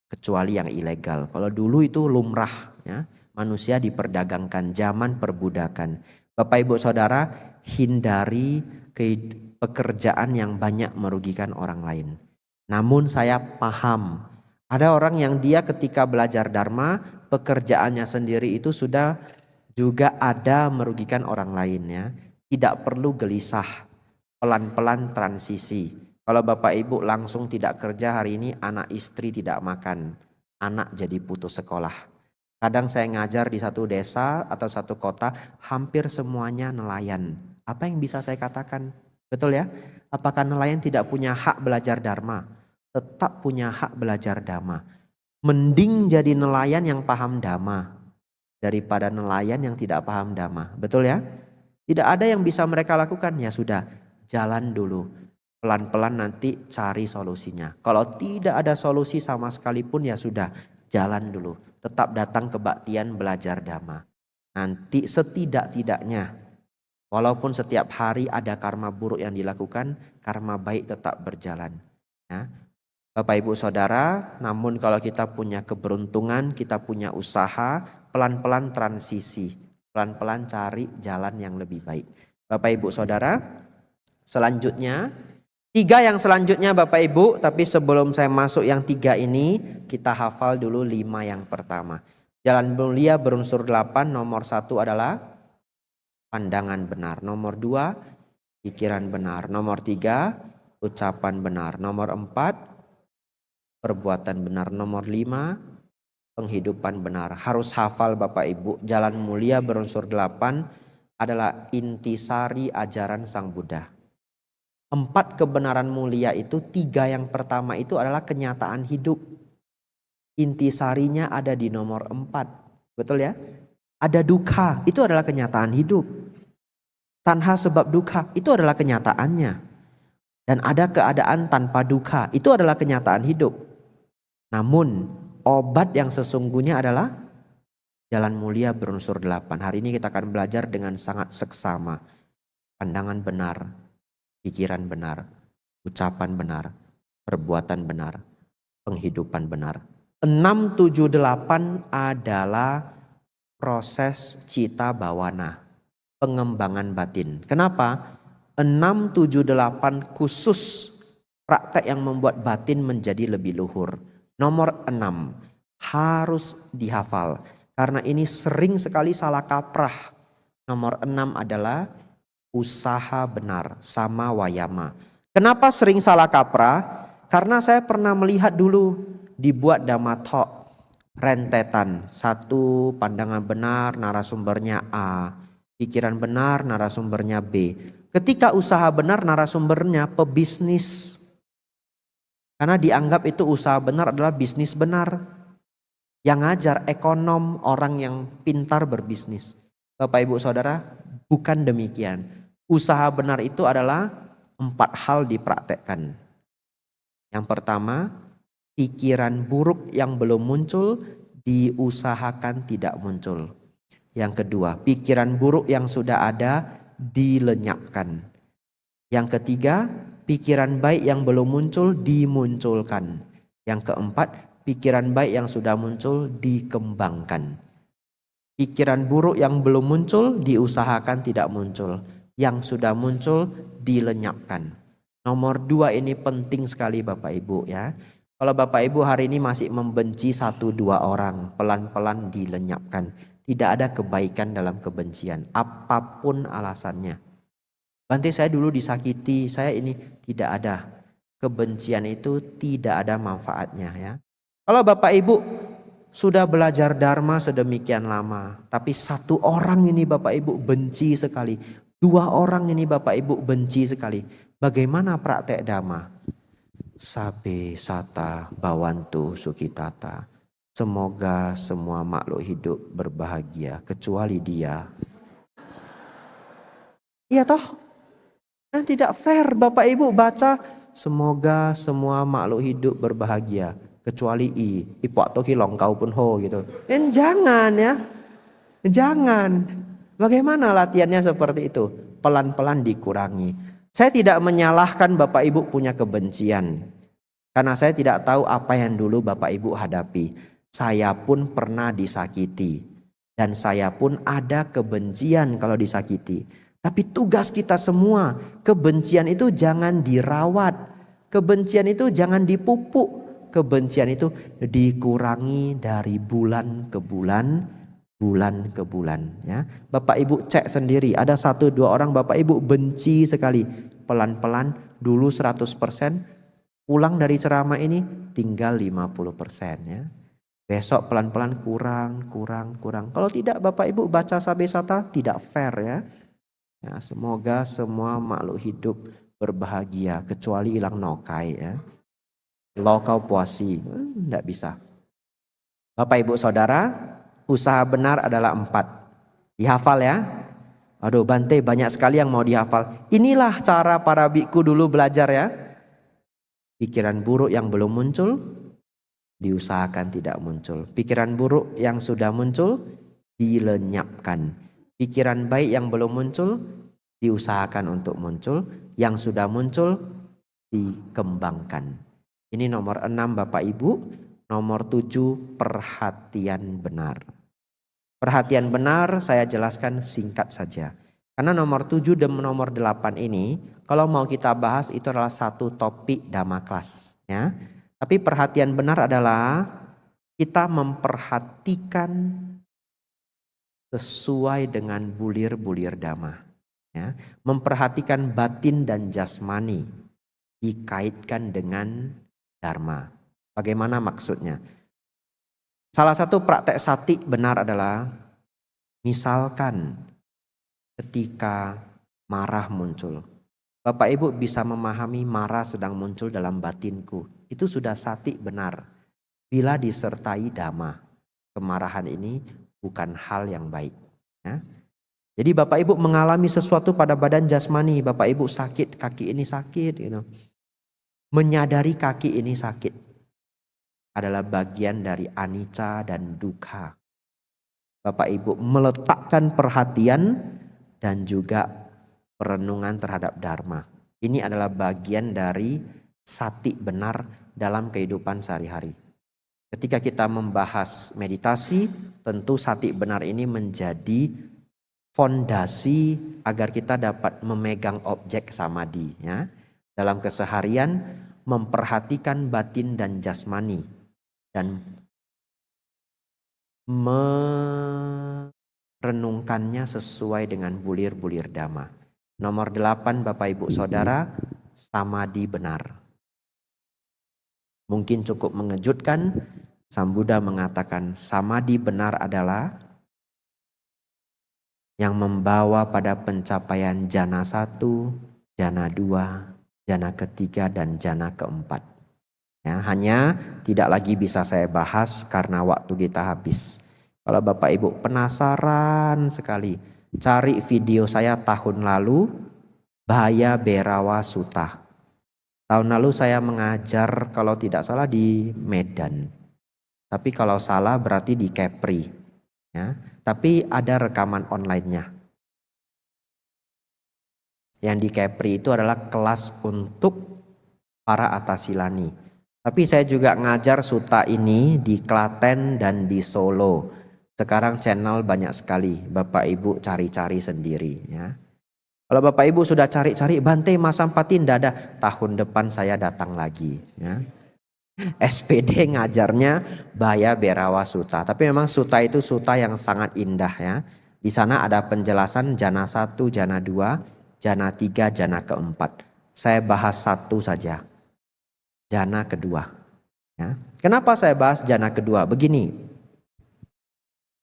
Kecuali yang ilegal. Kalau dulu itu lumrah, ya. Manusia diperdagangkan, zaman perbudakan. Bapak Ibu Saudara, hindari pekerjaan yang banyak merugikan orang lain. Namun saya paham, ada orang yang dia ketika belajar Dharma, pekerjaannya sendiri itu sudah juga ada merugikan orang lain ya. Tidak perlu gelisah, pelan-pelan transisi. Kalau Bapak Ibu langsung tidak kerja hari ini, anak istri tidak makan, anak jadi putus sekolah. Kadang saya ngajar di satu desa atau satu kota, hampir semuanya nelayan. Apa yang bisa saya katakan? Betul ya? Apakah nelayan tidak punya hak belajar Dharma? Tetap punya hak belajar Dhamma. Mending jadi nelayan yang paham Dhamma daripada nelayan yang tidak paham Dhamma. Betul ya? Tidak ada yang bisa mereka lakukan. Ya sudah, jalan dulu. Pelan-pelan nanti cari solusinya. Kalau tidak ada solusi sama sekalipun ya sudah, jalan dulu. Tetap datang kebaktian belajar Dhamma. Nanti setidak-tidaknya, walaupun setiap hari ada karma buruk yang dilakukan, karma baik tetap berjalan. Ya. Bapak Ibu Saudara, namun kalau kita punya keberuntungan, kita punya usaha, pelan-pelan transisi. Pelan-pelan cari jalan yang lebih baik. Bapak Ibu Saudara, selanjutnya 3 yang selanjutnya Bapak Ibu, tapi sebelum saya masuk yang 3 ini, kita hafal dulu 5 yang pertama. Jalan mulia berunsur 8, nomor 1 adalah pandangan benar. Nomor 2, pikiran benar. Nomor 3, ucapan benar. Nomor 4, perbuatan benar. Nomor 5, penghidupan benar. Harus hafal Bapak Ibu, jalan mulia berunsur 8 adalah intisari ajaran Sang Buddha. 4 kebenaran mulia itu, 3 yang pertama itu adalah kenyataan hidup. Intisarinya ada di nomor 4. Betul ya? Ada duka, itu adalah kenyataan hidup. Tanha sebab duka, itu adalah kenyataannya. Dan ada keadaan tanpa duka, itu adalah kenyataan hidup. Namun obat yang sesungguhnya adalah jalan mulia berunsur 8. Hari ini kita akan belajar dengan sangat seksama. Pandangan benar, pikiran benar, ucapan benar, perbuatan benar, penghidupan benar. 6, 7, 8 adalah proses cita bawana, pengembangan batin. Kenapa? 6, 7, 8 khusus praktek yang membuat batin menjadi lebih luhur. Nomor 6 harus dihafal karena ini sering sekali salah kaprah. Nomor 6 adalah usaha benar, sama wayama. Kenapa sering salah kaprah? Karena saya pernah melihat dulu dibuat dhamma-talk rentetan. 1, pandangan benar, narasumbernya A. Pikiran benar, narasumbernya B. Ketika usaha benar, narasumbernya pebisnis. Karena dianggap itu usaha benar adalah bisnis benar. Yang ngajar ekonom, orang yang pintar berbisnis. Bapak Ibu Saudara, bukan demikian. Usaha benar itu adalah 4 hal dipraktekkan. Yang pertama, pikiran buruk yang belum muncul diusahakan tidak muncul. Yang kedua, pikiran buruk yang sudah ada dilenyapkan. Yang ketiga, pikiran baik yang belum muncul dimunculkan. Yang keempat, pikiran baik yang sudah muncul dikembangkan. Pikiran buruk yang belum muncul diusahakan tidak muncul. Yang sudah muncul dilenyapkan. Nomor 2 ini penting sekali Bapak Ibu ya. Kalau Bapak Ibu hari ini masih membenci 1-2 orang, pelan-pelan dilenyapkan. Tidak ada kebaikan dalam kebencian, apapun alasannya. Bante, saya dulu disakiti, saya ini, tidak ada. Kebencian itu tidak ada manfaatnya ya. Kalau Bapak Ibu sudah belajar dharma sedemikian lama, tapi 1 orang ini Bapak Ibu benci sekali, 2 orang ini Bapak Ibu benci sekali. Bagaimana praktek dhamma? Sabe sata bawantu sukitata. Semoga semua makhluk hidup berbahagia kecuali dia. Iya toh? Kan tidak fair Bapak Ibu baca semoga semua makhluk hidup berbahagia kecuali ipok toki longkau pun ho gitu. Jangan ya. Jangan. Bagaimana latihannya seperti itu? Pelan-pelan dikurangi. Saya tidak menyalahkan Bapak Ibu punya kebencian. Karena saya tidak tahu apa yang dulu Bapak Ibu hadapi. Saya pun pernah disakiti. Dan saya pun ada kebencian kalau disakiti. Tapi tugas kita semua, kebencian itu jangan dirawat. Kebencian itu jangan dipupuk. Kebencian itu dikurangi dari bulan ke bulan, bulan ke bulan ya. Bapak Ibu cek sendiri, ada 1-2 orang Bapak Ibu benci sekali. Pelan-pelan dulu 100%, pulang dari ceramah ini tinggal 50% ya. Besok pelan-pelan kurang. Kalau tidak Bapak Ibu baca sabesata tidak fair ya. Ya, semoga semua makhluk hidup berbahagia kecuali ilang nokai ya. Lokau puasi, tidak bisa. Bapak Ibu Saudara, usaha benar adalah 4. Dihafal ya. Aduh Bante banyak sekali yang mau dihafal. Inilah cara para biku dulu belajar ya. Pikiran buruk yang belum muncul diusahakan tidak muncul. Pikiran buruk yang sudah muncul dilenyapkan. Pikiran baik yang belum muncul diusahakan untuk muncul. Yang sudah muncul dikembangkan. Ini nomor 6 Bapak Ibu. Nomor 7 perhatian benar. Perhatian benar saya jelaskan singkat saja. Karena nomor 7 dan nomor 8 ini kalau mau kita bahas itu adalah satu topik dhamma kelas ya. Tapi perhatian benar adalah kita memperhatikan sesuai dengan bulir-bulir dhamma ya. Memperhatikan batin dan jasmani. dikaitkan dengan dharma. Bagaimana maksudnya? Salah satu praktek sati benar adalah misalkan ketika marah muncul. Bapak Ibu bisa memahami marah sedang muncul dalam batinku. Itu sudah sati benar. Bila disertai dhamma. Kemarahan ini bukan hal yang baik. Ya. Jadi Bapak Ibu mengalami sesuatu pada badan jasmani. Bapak Ibu sakit, kaki ini sakit. Menyadari kaki ini sakit adalah bagian dari anicca dan dukkha. Bapak Ibu meletakkan perhatian dan juga perenungan terhadap dharma. Ini adalah bagian dari sati benar dalam kehidupan sehari-hari. Ketika kita membahas meditasi, tentu sati benar ini menjadi fondasi agar kita dapat memegang objek samadhi. Ya. Dalam keseharian memperhatikan batin dan jasmani. Dan merenungkannya sesuai dengan bulir-bulir dhamma. Nomor 8 Bapak Ibu Saudara, samadhi benar. Mungkin cukup mengejutkan, Sang Buddha mengatakan samadhi benar adalah yang membawa pada pencapaian jana 1, jana 2, jana ketiga dan jana keempat. Ya, hanya tidak lagi bisa saya bahas karena waktu kita habis. Kalau Bapak Ibu penasaran sekali, cari video saya tahun lalu, Bahaya Berawa Sutta. Tahun lalu saya mengajar kalau tidak salah di Medan. Tapi kalau salah berarti di Kepri. Ya, tapi ada rekaman online-nya. Yang di Kepri itu adalah kelas untuk para atasilani. Tapi saya juga ngajar sutta ini di Klaten dan di Solo. Sekarang channel banyak sekali. Bapak Ibu cari-cari sendiri. Ya. Kalau Bapak Ibu sudah cari-cari, Bante Masampati tidak ada. Tahun depan saya datang lagi. Ya. SPD ngajarnya Bahaya Berawa Sutta. Tapi memang sutta itu sutta yang sangat indah. Ya. Di sana ada penjelasan jana 1, jana 2, jana 3, jana keempat. Saya bahas satu saja. Jana kedua. Ya. Kenapa saya bahas jana kedua? Begini.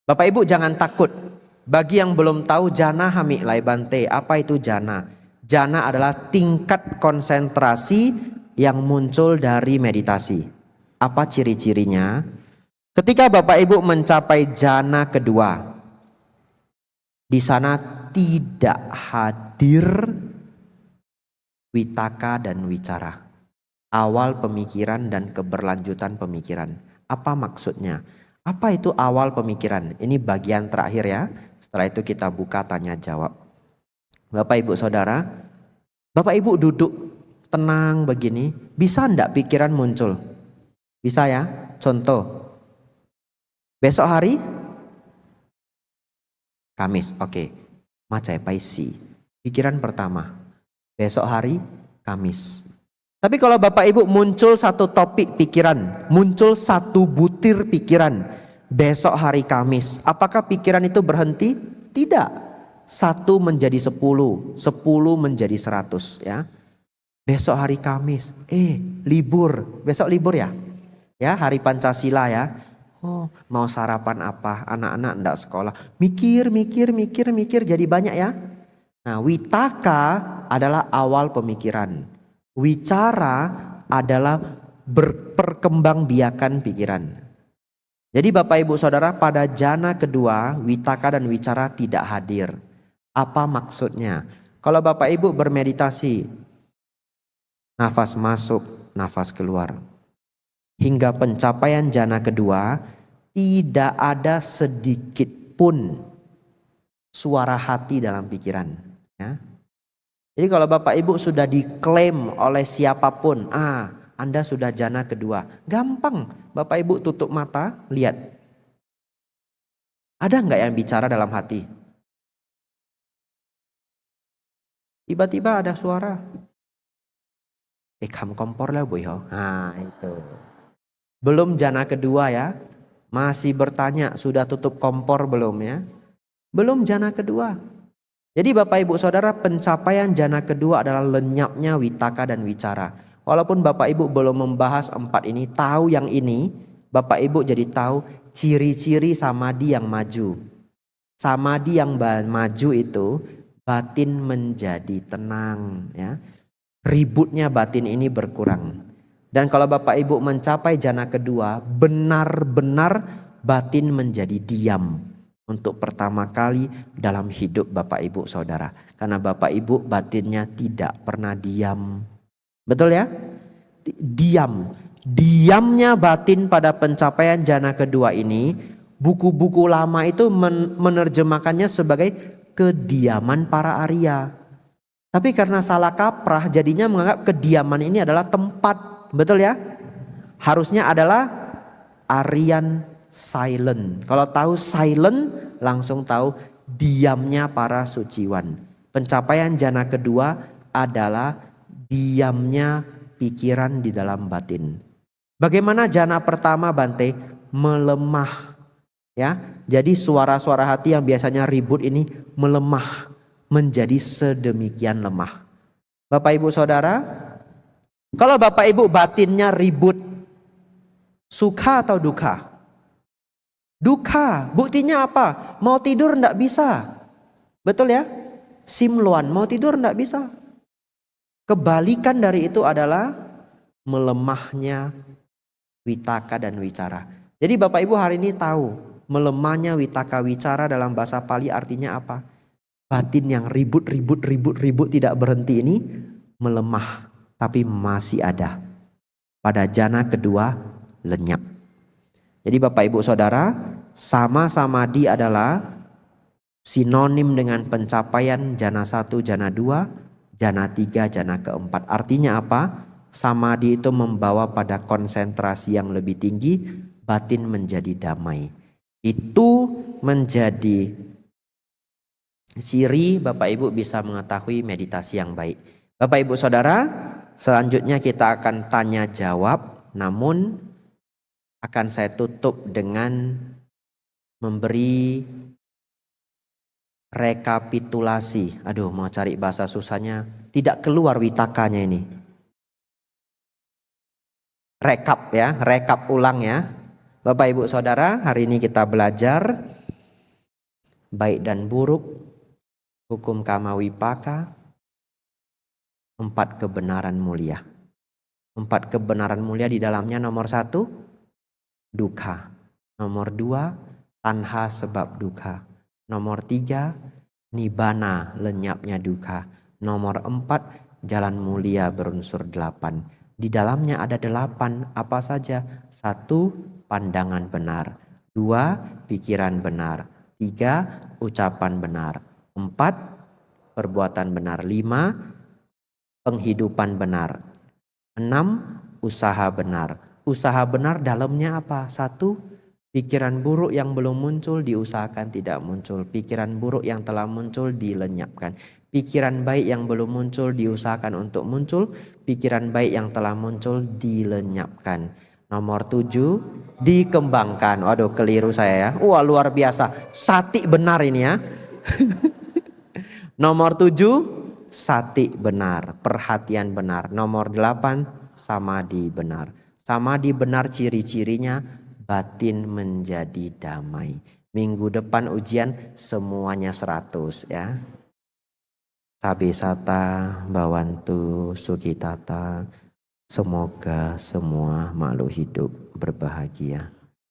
Bapak Ibu jangan takut. Bagi yang belum tahu jana hami lai bante. Apa itu jana? Jana adalah tingkat konsentrasi yang muncul dari meditasi. Apa ciri-cirinya? Ketika Bapak Ibu mencapai jana kedua. Di sana tidak hadir vitaka dan wicara. Awal pemikiran dan keberlanjutan pemikiran. Apa maksudnya? Apa itu awal pemikiran? Ini bagian terakhir ya. Setelah itu kita buka tanya jawab. Bapak Ibu Saudara, Bapak Ibu duduk tenang begini. Bisa enggak pikiran muncul? Bisa ya? Contoh. Besok hari? Kamis, oke. Macai paisi. Pikiran pertama. Besok hari? Kamis. Tapi kalau Bapak Ibu muncul satu topik pikiran, muncul satu butir pikiran, besok hari Kamis, apakah pikiran itu berhenti? Tidak. 1 menjadi 10, 10 menjadi 100 ya. Besok hari Kamis, libur, besok libur ya? Ya, hari Pancasila ya. Oh, mau sarapan apa? Anak-anak enggak sekolah. Mikir jadi banyak ya. Nah, witaka adalah awal pemikiran. Wicara adalah berperkembangbiakan pikiran. Jadi Bapak Ibu Saudara, pada jana kedua witaka dan wicara tidak hadir. Apa maksudnya? Kalau Bapak Ibu bermeditasi, nafas masuk, nafas keluar. Hingga pencapaian jana kedua, tidak ada sedikit pun suara hati dalam pikiran. Ya. Jadi kalau Bapak Ibu sudah diklaim oleh siapapun, Anda sudah jana kedua. Gampang, Bapak Ibu tutup mata, lihat. Ada nggak yang bicara dalam hati? Tiba-tiba ada suara. Kam kompor lah boy. Itu. Belum jana kedua ya. Masih bertanya, sudah tutup kompor belum ya? Belum jana kedua. Jadi Bapak Ibu Saudara, pencapaian jana kedua adalah lenyapnya witaka dan wicara. Walaupun Bapak Ibu belum membahas 4 ini, tahu yang ini, Bapak Ibu jadi tahu ciri-ciri samadhi yang maju. Samadhi yang maju itu batin menjadi tenang, ya. Ributnya batin ini berkurang. Dan kalau Bapak Ibu mencapai jana kedua, benar-benar batin menjadi diam untuk pertama kali dalam hidup Bapak Ibu Saudara. Karena Bapak Ibu batinnya tidak pernah diam. Betul ya? Diam. Diamnya batin pada pencapaian jana kedua ini, buku-buku lama itu menerjemahkannya sebagai kediaman para Arya. Tapi karena salah kaprah jadinya menganggap kediaman ini adalah tempat. Betul ya? Harusnya adalah Aryan silent. Kalau tahu silent langsung tahu diamnya para suciwan. Pencapaian jana kedua adalah diamnya pikiran di dalam batin. Bagaimana jana pertama Bante? Melemah. Ya, jadi suara-suara hati yang biasanya ribut ini melemah menjadi sedemikian lemah. Bapak Ibu Saudara, kalau Bapak Ibu batinnya ribut, suka atau duka? Duka. Buktinya apa? Mau tidur enggak bisa. Betul ya? Simluan, mau tidur enggak bisa. Kebalikan dari itu adalah melemahnya witaka dan wicara. Jadi Bapak Ibu hari ini tahu melemahnya witaka wicara dalam bahasa Pali artinya apa? Batin yang ribut tidak berhenti ini melemah tapi masih ada. Pada jana kedua lenyap. Jadi Bapak Ibu Saudara, sama samadhi adalah sinonim dengan pencapaian jana 1, jana 2, jana 3, jana keempat. Artinya apa? Samadhi itu membawa pada konsentrasi yang lebih tinggi, batin menjadi damai. Itu menjadi ciri Bapak Ibu bisa mengetahui meditasi yang baik. Bapak Ibu Saudara, selanjutnya kita akan tanya jawab, namun akan saya tutup dengan memberi rekapitulasi. Aduh, mau cari bahasa susahnya, tidak keluar witakanya ini. Rekap ya, rekap ulang ya. Bapak Ibu Saudara, hari ini kita belajar baik dan buruk, hukum kama wipaka, 4 kebenaran mulia. 4 kebenaran mulia di dalamnya nomor 1, duka. Nomor 2, tanha sebab duka. Nomor 3, nibbana lenyapnya duka. Nomor 4, jalan mulia berunsur 8. Di dalamnya ada 8 apa saja? 1, pandangan benar. 2, pikiran benar. 3, ucapan benar. 4, perbuatan benar. 5, penghidupan benar. 6, usaha benar. Usaha benar dalamnya apa? 1, pikiran buruk yang belum muncul diusahakan tidak muncul. Pikiran buruk yang telah muncul dilenyapkan. Pikiran baik yang belum muncul diusahakan untuk muncul. Pikiran baik yang telah muncul dilenyapkan. Nomor 7, dikembangkan. Waduh, keliru saya ya. Wah, luar biasa. Sati benar ini ya. Nomor 7, sati benar. Perhatian benar. Nomor 8, samadhi benar. Samadhi benar ciri-cirinya batin menjadi damai. Minggu depan ujian semuanya 100 ya. Sabesata, Bawantu, Sukitata. Semoga semua makhluk hidup berbahagia.